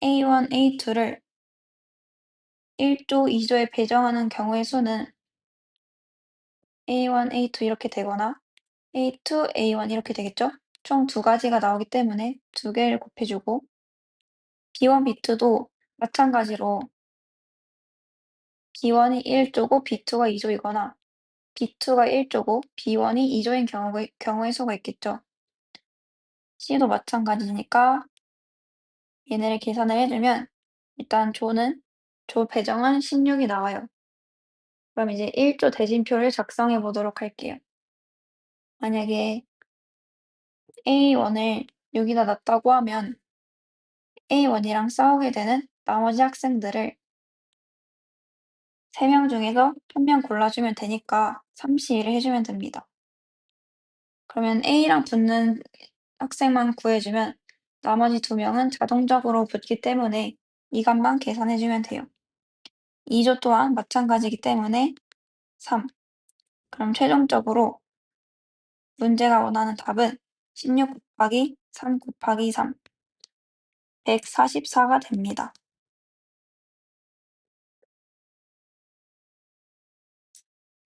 A1, A2를 1조, 2조에 배정하는 경우의 수는 A1, A2 이렇게 되거나 A2, A1 이렇게 되겠죠? 총 2가지가 나오기 때문에 2개를 곱해주고 B1, B2도 마찬가지로 B1이 1조고 B2가 2조이거나 B2가 1조고 B1이 2조인 경우의 수가 있겠죠. C도 마찬가지니까 얘네를 계산을 해주면 일단 조 배정은 16이 나와요. 그럼 이제 1조 대진표를 작성해 보도록 할게요. 만약에 A1을 여기다 놨다고 하면 A1이랑 싸우게 되는 나머지 학생들을 3명 중에서 1명 골라주면 되니까 3C1을 해주면 됩니다. 그러면 A랑 붙는 학생만 구해주면 나머지 2명은 자동적으로 붙기 때문에 이 값만 계산해주면 돼요. 2조 또한 마찬가지이기 때문에 3. 그럼 최종적으로 문제가 원하는 답은 16 곱하기 3 곱하기 3, 144가 됩니다.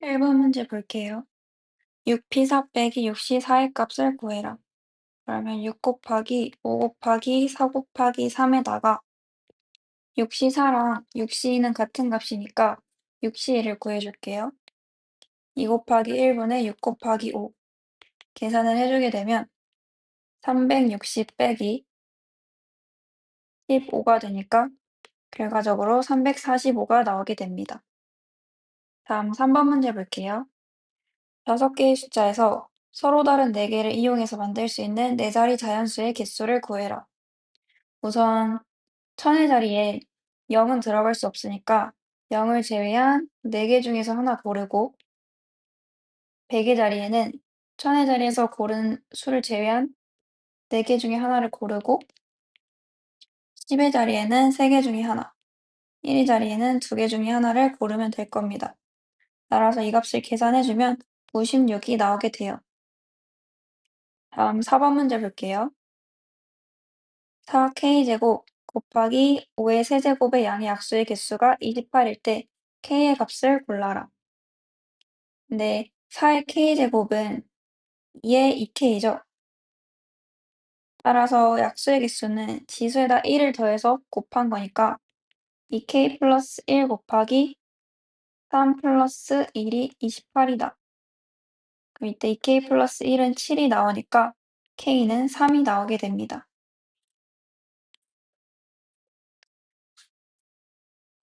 1번 문제 볼게요. 6P4 빼기 6C4의 값을 구해라. 그러면 6 곱하기 5 곱하기 4 곱하기 3에다가 6C4랑 6C는 같은 값이니까 6C1을 구해줄게요. 2 곱하기 1분의 6 곱하기 5 계산을 해주게 되면 360 빼기 15가 되니까 결과적으로 345가 나오게 됩니다. 다음 3번 문제 볼게요. 5개의 숫자에서 서로 다른 4개를 이용해서 만들 수 있는 4자리 자연수의 개수를 구해라. 우선 1000의 자리에 0은 들어갈 수 없으니까 0을 제외한 4개 중에서 하나 고르고 100의 자리에는 천의 자리에서 고른 수를 제외한 4개 중에 하나를 고르고 10의 자리에는 3개 중에 하나, 1의 자리에는 2개 중에 하나를 고르면 될 겁니다. 따라서 이 값을 계산해주면 96이 나오게 돼요. 다음 4번 문제 볼게요. 4k제곱 곱하기 5의 세제곱의 양의 약수의 개수가 28일 때 k의 값을 골라라. 근데 4의 k제곱은 2의 2k죠. 따라서 약수의 개수는 지수에다 1을 더해서 곱한 거니까 2k 플러스 1 곱하기 3 플러스 1이 28이다. 그럼 이때 2k 플러스 1은 7이 나오니까 k는 3이 나오게 됩니다.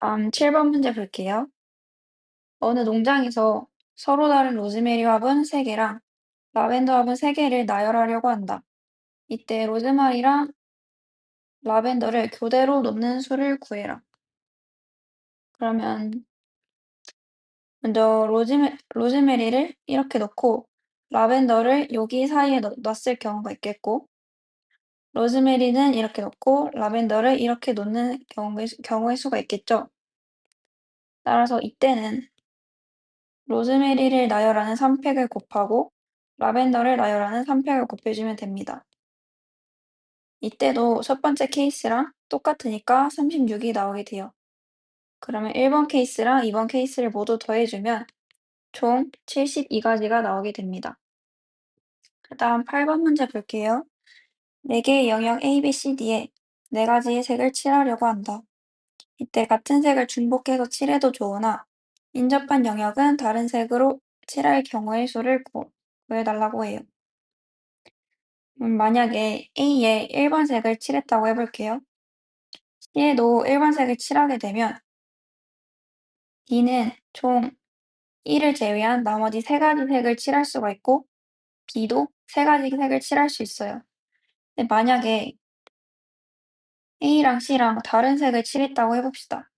다음 7번 문제 볼게요. 어느 농장에서 서로 다른 로즈메리 화분 3개랑 라벤더 화분 3개를 나열하려고 한다. 이때 로즈마리랑 라벤더를 교대로 놓는 수를 구해라. 그러면 먼저 로즈메리를 이렇게 넣고 라벤더를 여기 사이에 놨을 경우가 있겠고, 로즈메리는 이렇게 넣고 라벤더를 이렇게 놓는 경우의 수가 있겠죠. 따라서 이때는 로즈메리를 나열하는 3팩을 곱하고 라벤더를 나열하는 3팩을 곱해주면 됩니다. 이때도 첫 번째 케이스랑 똑같으니까 36이 나오게 돼요. 그러면 1번 케이스랑 2번 케이스를 모두 더해주면 총 72가지가 나오게 됩니다. 그 다음 8번 문제 볼게요. 4개의 영역 A, B, C, D에 4가지의 색을 칠하려고 한다. 이때 같은 색을 중복해서 칠해도 좋으나 인접한 영역은 다른 색으로 칠할 경우의 수를 구해달라고 해요. 만약에 A에 1번 색을 칠했다고 해볼게요. C에도 1번 색을 칠하게 되면 D는 총 1을 제외한 나머지 3가지 색을 칠할 수가 있고 B도 3가지 색을 칠할 수 있어요. 근데 만약에 A랑 C랑 다른 색을 칠했다고 해봅시다.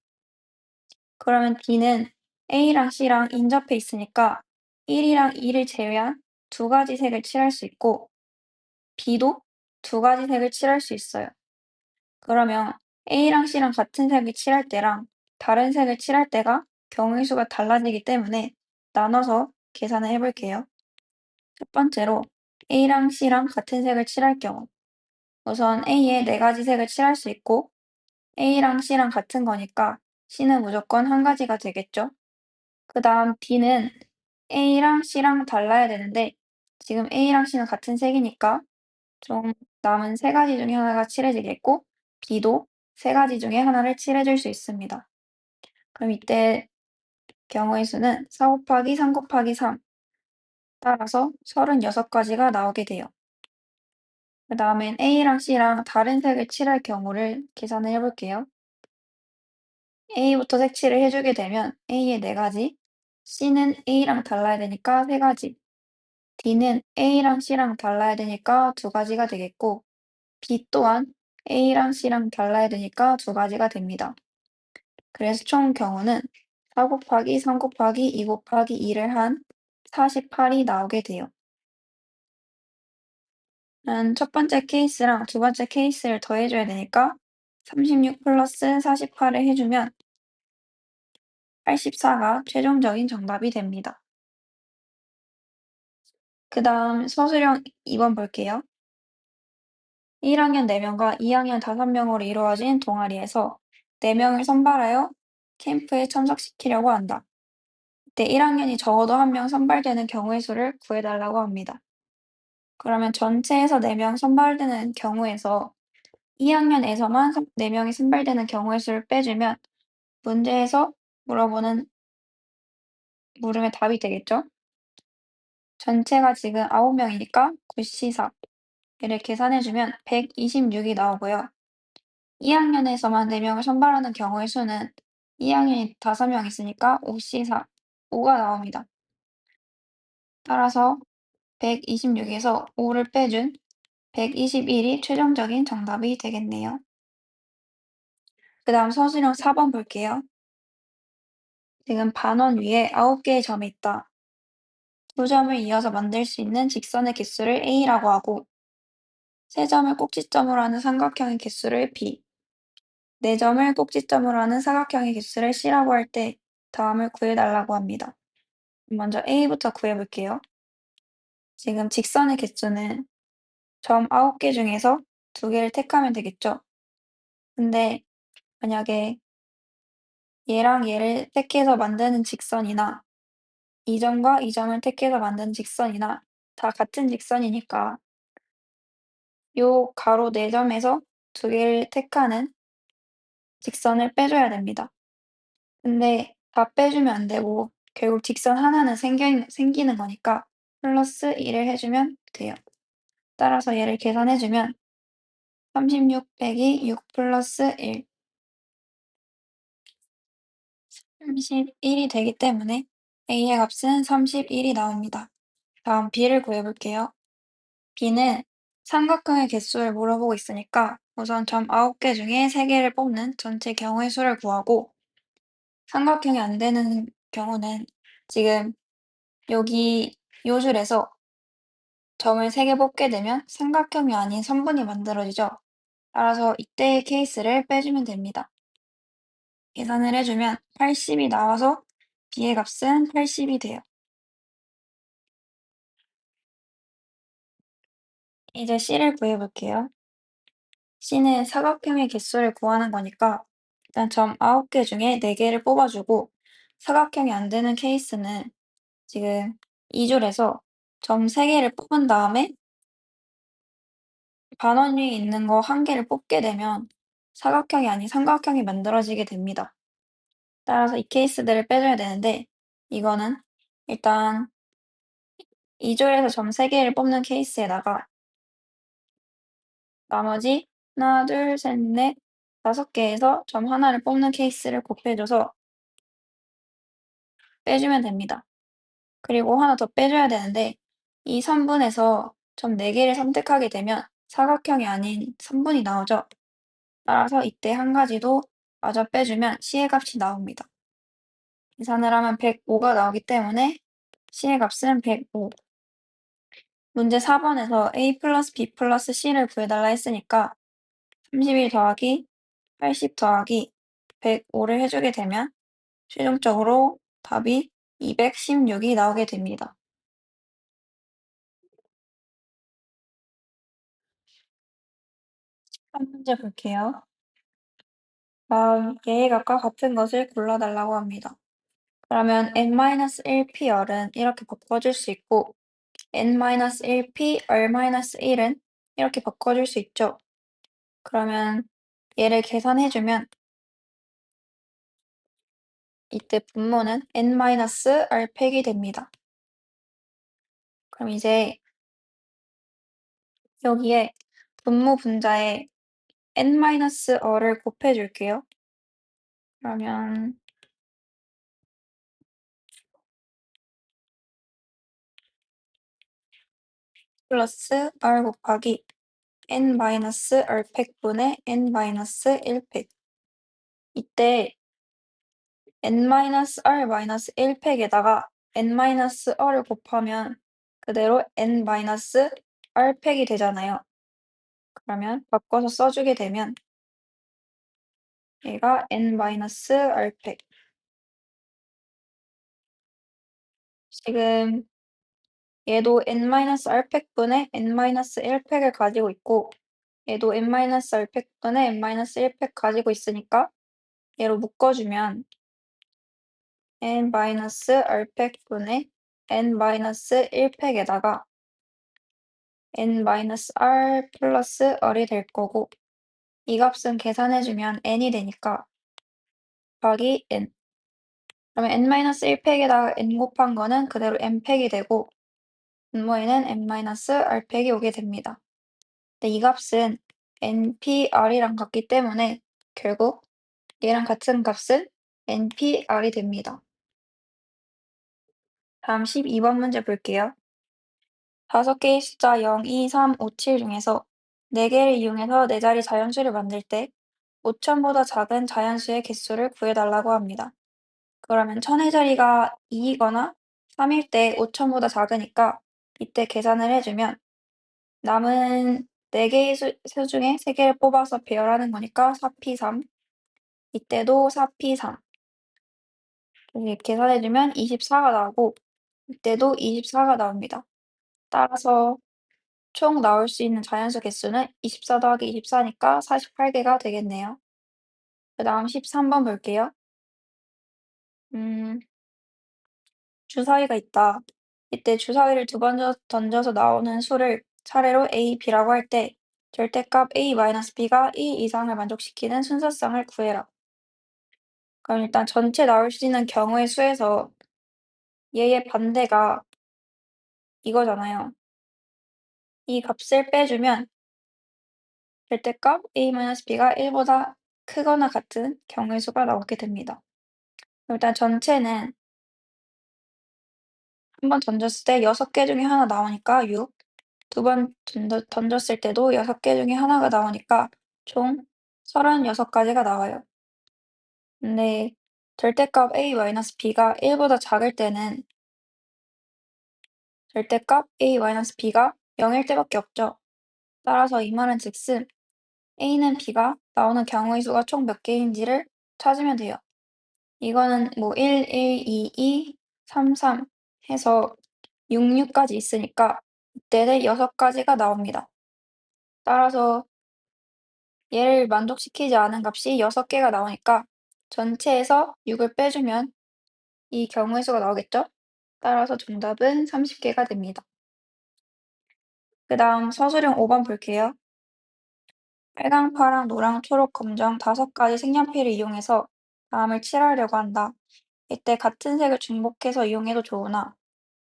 그러면 D는 A랑 C랑 인접해 있으니까 1이랑 2를 제외한 2가지 색을 칠할 수 있고 B도 2가지 색을 칠할 수 있어요. 그러면 A랑 C랑 같은 색을 칠할 때랑 다른 색을 칠할 때가 경우의 수가 달라지기 때문에 나눠서 계산을 해볼게요. 첫 번째로 A랑 C랑 같은 색을 칠할 경우 우선 A에 4가지 색을 칠할 수 있고 A랑 C랑 같은 거니까 C는 무조건 한 가지가 되겠죠. 그 다음 D는 A랑 C랑 달라야 되는데 지금 A랑 C는 같은 색이니까 좀 남은 3가지 중에 하나가 칠해지겠고 B도 3가지 중에 하나를 칠해줄 수 있습니다. 그럼 이때 경우의 수는 4 곱하기 3 곱하기 3 따라서 36가지가 나오게 돼요. 그 다음엔 A랑 C랑 다른 색을 칠할 경우를 계산을 해볼게요. A부터 색칠을 해주게 되면 A에 4가지, C는 A랑 달라야 되니까 3가지, D는 A랑 C랑 달라야 되니까 2가지가 되겠고 B 또한 A랑 C랑 달라야 되니까 2가지가 됩니다. 그래서 총 경우는 4 곱하기 3 곱하기 2 곱하기 2를 한 48이 나오게 돼요. 첫 번째 케이스랑 두 번째 케이스를 더해줘야 되니까 36 플러스 48을 해주면 84가 최종적인 정답이 됩니다. 그 다음 서술형 2번 볼게요. 1학년 4명과 2학년 5명으로 이루어진 동아리에서 4명을 선발하여 캠프에 참석시키려고 한다. 이때 1학년이 적어도 1명 선발되는 경우의 수를 구해달라고 합니다. 그러면 전체에서 4명 선발되는 경우에서 2학년에서만 4명이 선발되는 경우의 수를 빼주면 문제에서 물음의 답이 되겠죠? 전체가 지금 9명이니까 9C4. 이를 계산해주면 126이 나오고요. 2학년에서만 4명을 선발하는 경우의 수는 2학년이 5명 있으니까 5C4, 5가 나옵니다. 따라서 126에서 5를 빼준 121이 최종적인 정답이 되겠네요. 그 다음 서술형 4번 볼게요. 지금 반원 위에 9개의 점이 있다. 두 점을 이어서 만들 수 있는 직선의 개수를 A라고 하고, 세 점을 꼭지점으로 하는 삼각형의 개수를 B, 네 점을 꼭지점으로 하는 사각형의 개수를 C라고 할 때 다음을 구해달라고 합니다. 먼저 A부터 구해볼게요. 지금 직선의 개수는 점 9개 중에서 2개를 택하면 되겠죠? 근데 만약에 얘랑 얘를 택해서 만드는 직선이나 이 점과 이 점을 택해서 만든 직선이나 다 같은 직선이니까 요 가로 4점에서 2개를 택하는 직선을 빼줘야 됩니다. 근데 다 빼주면 안 되고 결국 직선 하나는 생기는 거니까 플러스 1을 해주면 돼요. 따라서 얘를 계산해주면 36 빼기 6 플러스 1, 31이 되기 때문에 A의 값은 31이 나옵니다. 다음 B를 구해볼게요. B는 삼각형의 개수를 물어보고 있으니까 우선 점 9개 중에 3개를 뽑는 전체 경우의 수를 구하고, 삼각형이 안 되는 경우는 지금 여기 요 줄에서 점을 3개 뽑게 되면 삼각형이 아닌 선분이 만들어지죠. 따라서 이때의 케이스를 빼주면 됩니다. 계산을 해주면 80이 나와서 B의 값은 80이 돼요. 이제 C를 구해볼게요. C는 사각형의 개수를 구하는 거니까 일단 점 9개 중에 4개를 뽑아주고, 사각형이 안 되는 케이스는 지금 이 줄에서 점 3개를 뽑은 다음에 반원 위에 있는 거 1개를 뽑게 되면 사각형이 아닌 삼각형이 만들어지게 됩니다. 따라서 이 케이스들을 빼줘야 되는데, 이거는 일단 이 줄에서 점 3개를 뽑는 케이스에다가 나머지 하나, 둘, 셋, 넷, 5개에서 점 하나를 뽑는 케이스를 곱해줘서 빼주면 됩니다. 그리고 하나 더 빼줘야 되는데, 이 선분에서 점 4개를 선택하게 되면 사각형이 아닌 선분이 나오죠. 따라서 이때 한 가지도 마저 빼주면 C의 값이 나옵니다. 계산을 하면 105가 나오기 때문에 C의 값은 105. 문제 4번에서 A 플러스 B 플러스 C를 구해달라 했으니까 31 더하기 80 더하기 105를 해주게 되면 최종적으로 답이 216이 나오게 됩니다. 한 문제 볼게요. 얘의 값과 같은 것을 골라달라고 합니다. 그러면 n-1pr은 이렇게 바꿔줄 수 있고, n-1p r-1은 이렇게 바꿔줄 수 있죠. 그러면 얘를 계산해주면 이때 분모는 n-r 팩이 됩니다. 그럼 이제 여기에 분모 분자에 n-r을 곱해줄게요. 그러면 플러스 r 곱하기 n-r 팩분의 n-1 팩. 이때 n-r 1팩에다가 n-r을 곱하면 그대로 n-r 팩이 되잖아요. 그러면 바꿔서 써주게 되면 얘가 n-r 팩. 지금 얘도 n-r 팩분의 n-1 팩을 가지고 있고, 얘도 n-r 팩분의 n-1 팩 가지고 있으니까 얘로 묶어주면 n-r 팩분의 n-1 팩에다가 n-r 플러스 r이 될 거고, 이 값은 계산해주면 n이 되니까 더하기 n. 그러면 n-1 팩에다가 n 곱한 거는 그대로 n 팩이 되고, 분모에는 n-r 팩이 오게 됩니다. 근데 이 값은 npr이랑 같기 때문에 결국 얘랑 같은 값은 npr이 됩니다. 다음 12번 문제 볼게요. 5개의 숫자 0, 2, 3, 5, 7 중에서 4개를 이용해서 4자리 자연수를 만들 때 5천보다 작은 자연수의 개수를 구해달라고 합니다. 그러면 1000의 자리가 2이거나 3일 때 5천보다 작으니까 이때 계산을 해주면 남은 4개의 수 중에 3개를 뽑아서 배열하는 거니까 4p3. 이때도 4p3. 이렇게 계산해주면 24가 나오고 이때도 24가 나옵니다. 따라서 총 나올 수 있는 자연수 개수는 24 더하기 24니까 48개가 되겠네요. 그 다음 13번 볼게요. 주사위가 있다. 이때 주사위를 2번 던져서 나오는 수를 차례로 A, B라고 할 때 절대값 A-B가 1 이상을 만족시키는 순서쌍을 구해라. 그럼 일단 전체 나올 수 있는 경우의 수에서 얘의 반대가 이거잖아요. 이 값을 빼주면 절대값 A-B가 1보다 크거나 같은 경우의 수가 나오게 됩니다. 일단 전체는 한 번 던졌을 때 6개 중에 하나 나오니까 6, 2번 던졌을 때도 6개 중에 하나가 나오니까 총 36가지가 나와요. 근데 절대값 A-B가 1보다 작을 때는 절대값 A-B가 0일 때밖에 없죠. 따라서 이 말은 즉슨 A는 B가 나오는 경우의 수가 총 몇 개인지를 찾으면 돼요. 이거는 뭐 1, 1, 2, 2, 3, 3 해서 6, 6까지 있으니까 이때는 6가지가 나옵니다. 따라서 얘를 만족시키지 않은 값이 6개가 나오니까 전체에서 6을 빼주면 이 경우의 수가 나오겠죠? 따라서 정답은 30개가 됩니다. 그 다음 서술형 5번 볼게요. 빨강, 파랑, 노랑, 초록, 검정 5가지 색연필을 이용해서 다음을 칠하려고 한다. 이때 같은 색을 중복해서 이용해도 좋으나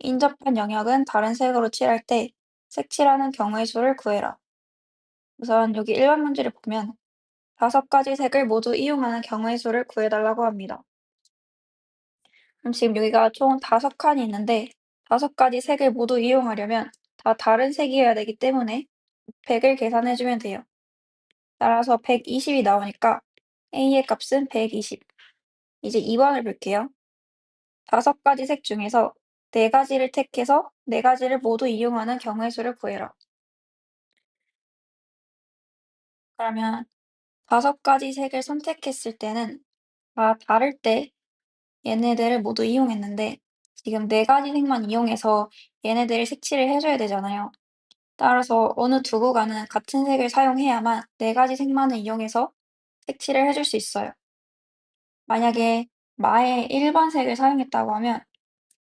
인접한 영역은 다른 색으로 칠할 때 색칠하는 경우의 수를 구해라. 우선 여기 1번 문제를 보면 5가지 색을 모두 이용하는 경우의 수를 구해달라고 합니다. 그럼 지금 여기가 총 5칸이 있는데 5가지 색을 모두 이용하려면 다 다른 색이어야 되기 때문에 100을 계산해주면 돼요. 따라서 120이 나오니까 A의 값은 120. 이제 2번을 볼게요. 5가지 색 중에서 4가지를 택해서 4가지를 모두 이용하는 경우의 수를 구해라. 그러면 5가지 색을 선택했을 때는 다 다를 때 얘네들을 모두 이용했는데 지금 4가지 색만 이용해서 얘네들을 색칠을 해줘야 되잖아요. 따라서 어느 두 구간은 같은 색을 사용해야만 4가지 색만을 이용해서 색칠을 해줄 수 있어요. 만약에 마의 1번 색을 사용했다고 하면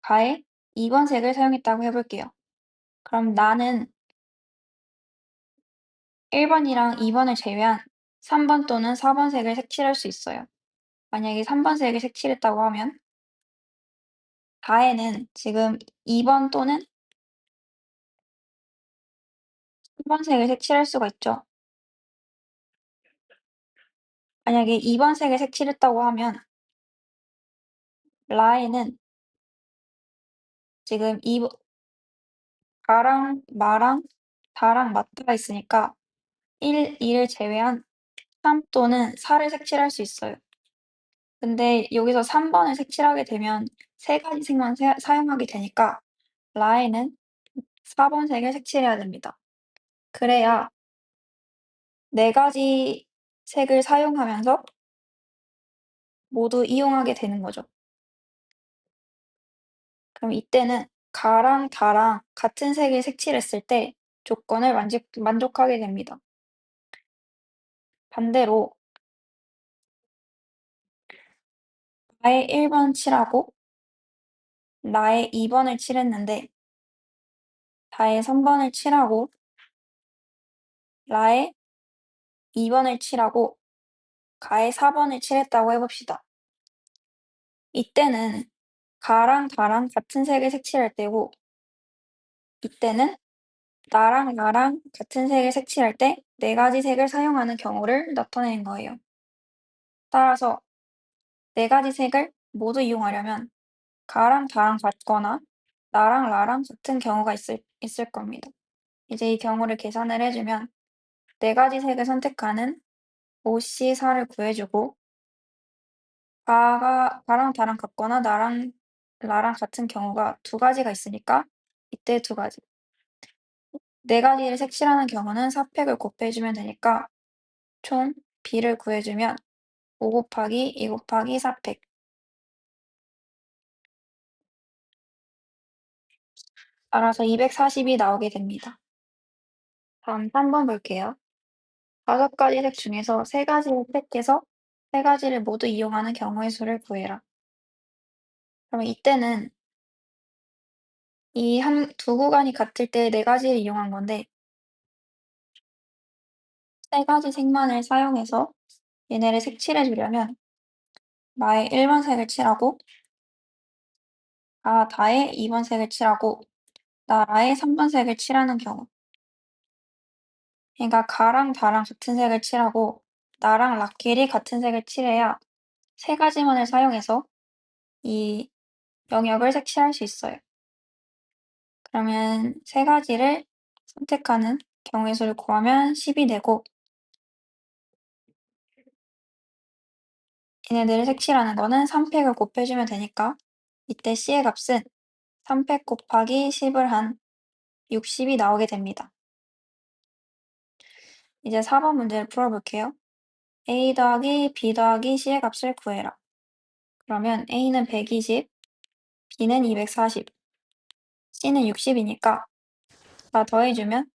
가의 2번 색을 사용했다고 해볼게요. 그럼 나는 1번이랑 2번을 제외한 3번 또는 4번 색을 색칠할 수 있어요. 만약에 3번 색을 색칠했다고 하면 가에는 지금 2번 또는 3번 색을 색칠할 수가 있죠. 만약에 2번 색을 색칠했다고 하면 라에는 지금 가랑 마랑 다랑 맞다가 있으니까 1, 2를 제외한 3 또는 4를 색칠할 수 있어요. 근데 여기서 3번을 색칠하게 되면 3가지 색만 사용하게 되니까 라에는 4번 색을 색칠해야 됩니다. 그래야 4가지 색을 사용하면서 모두 이용하게 되는 거죠. 그럼 이때는 가랑 다랑 같은 색을 색칠했을 때 조건을 만족하게 됩니다. 반대로 나의 1번 칠하고 나의 2번을 칠했는데 나의 3번을 칠하고 나의 2번을 칠하고 가의 4번을 칠했다고 해봅시다. 이때는 가랑 다랑 같은 색을 색칠할 때고 이때는 나랑 나랑 같은 색을 색칠할 때 4가지 색을 사용하는 경우를 나타내는 거예요. 따라서 4가지 색을 모두 이용하려면 가랑 다랑 같거나 나랑 나랑 같은 경우가 있을 겁니다. 이제 이 경우를 계산을 해주면 4가지 색을 선택하는 OC4를 구해주고 가랑 다랑 같거나 나랑 나랑 같은 경우가 두 가지가 있으니까 이때 두 가지. 네 가지를 색칠하는 경우는 사팩을 곱해주면 되니까 총 B를 구해주면 5 곱하기 2 곱하기 4팩. 따라서 240이 나오게 됩니다. 다음 3번 볼게요. 5가지 색 중에서 3가지를 택해서 3가지를 모두 이용하는 경우의 수를 구해라. 그러면 이때는 이 두 구간이 같을 때 4가지를 이용한 건데 3가지 색만을 사용해서 얘네를 색칠해 주려면 나의 1번 색을 칠하고 다의 2번 색을 칠하고 나라의 3번 색을 칠하는 경우. 그러니까 가랑 다랑 같은 색을 칠하고 나랑 라켈이 같은 색을 칠해야 3가지만을 사용해서 이 영역을 색칠할 수 있어요. 그러면 3가지를 선택하는 경우의 수를 구하면 10이 되고 얘네들을 색칠하는 거는 3팩을 곱해주면 되니까 이때 C의 값은 3팩 곱하기 10을 한 60이 나오게 됩니다. 이제 4번 문제를 풀어볼게요. A 더하기 B 더하기 C의 값을 구해라. 그러면 A는 120, B는 240, C는 60이니까 다 더해주면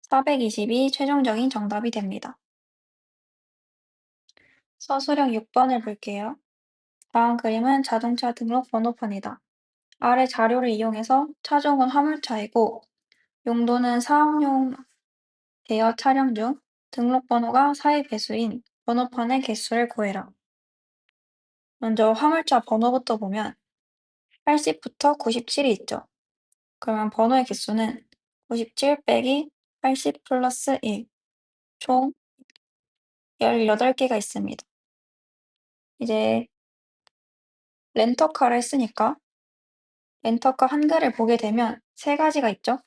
420이 최종적인 정답이 됩니다. 서술형 6번을 볼게요. 다음 그림은 자동차 등록 번호판이다. 아래 자료를 이용해서 차종은 화물차이고 용도는 사업용 대여 차량 중 등록번호가 4의 배수인 번호판의 개수를 구해라. 먼저 화물차 번호부터 보면 80부터 97이 있죠. 그러면 번호의 개수는 97 빼기 80 플러스 1, 총 18개가 있습니다. 이제 렌터카를 했으니까 렌터카 한글을 보게 되면 3가지가 있죠.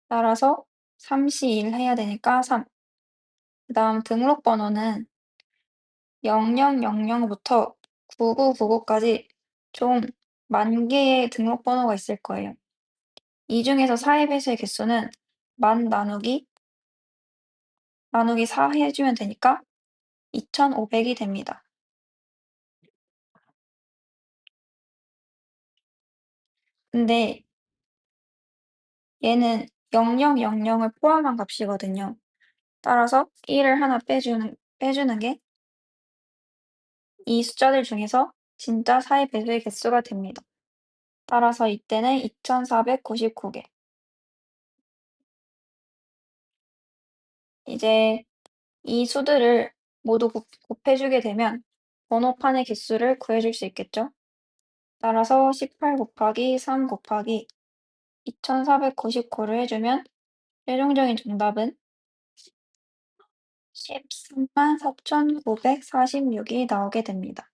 따라서 3C1 해야 되니까 3. 그 다음 등록번호는 0000부터 9999까지 총 10,000개의 등록번호가 있을 거예요. 이 중에서 4의 배수의 개수는 10,000 나누기 4 해주면 되니까 2,500이 됩니다. 근데 얘는 0000을 포함한 값이거든요. 따라서 1을 하나 빼주는 게 이 숫자들 중에서 진짜 4의 배수의 개수가 됩니다. 따라서 이때는 2,499개. 이제 이 수들을 모두 곱해주게 되면 번호판의 개수를 구해줄 수 있겠죠? 따라서 18 곱하기 3 곱하기 2,499를 해주면 최종적인 정답은 134,946이 나오게 됩니다.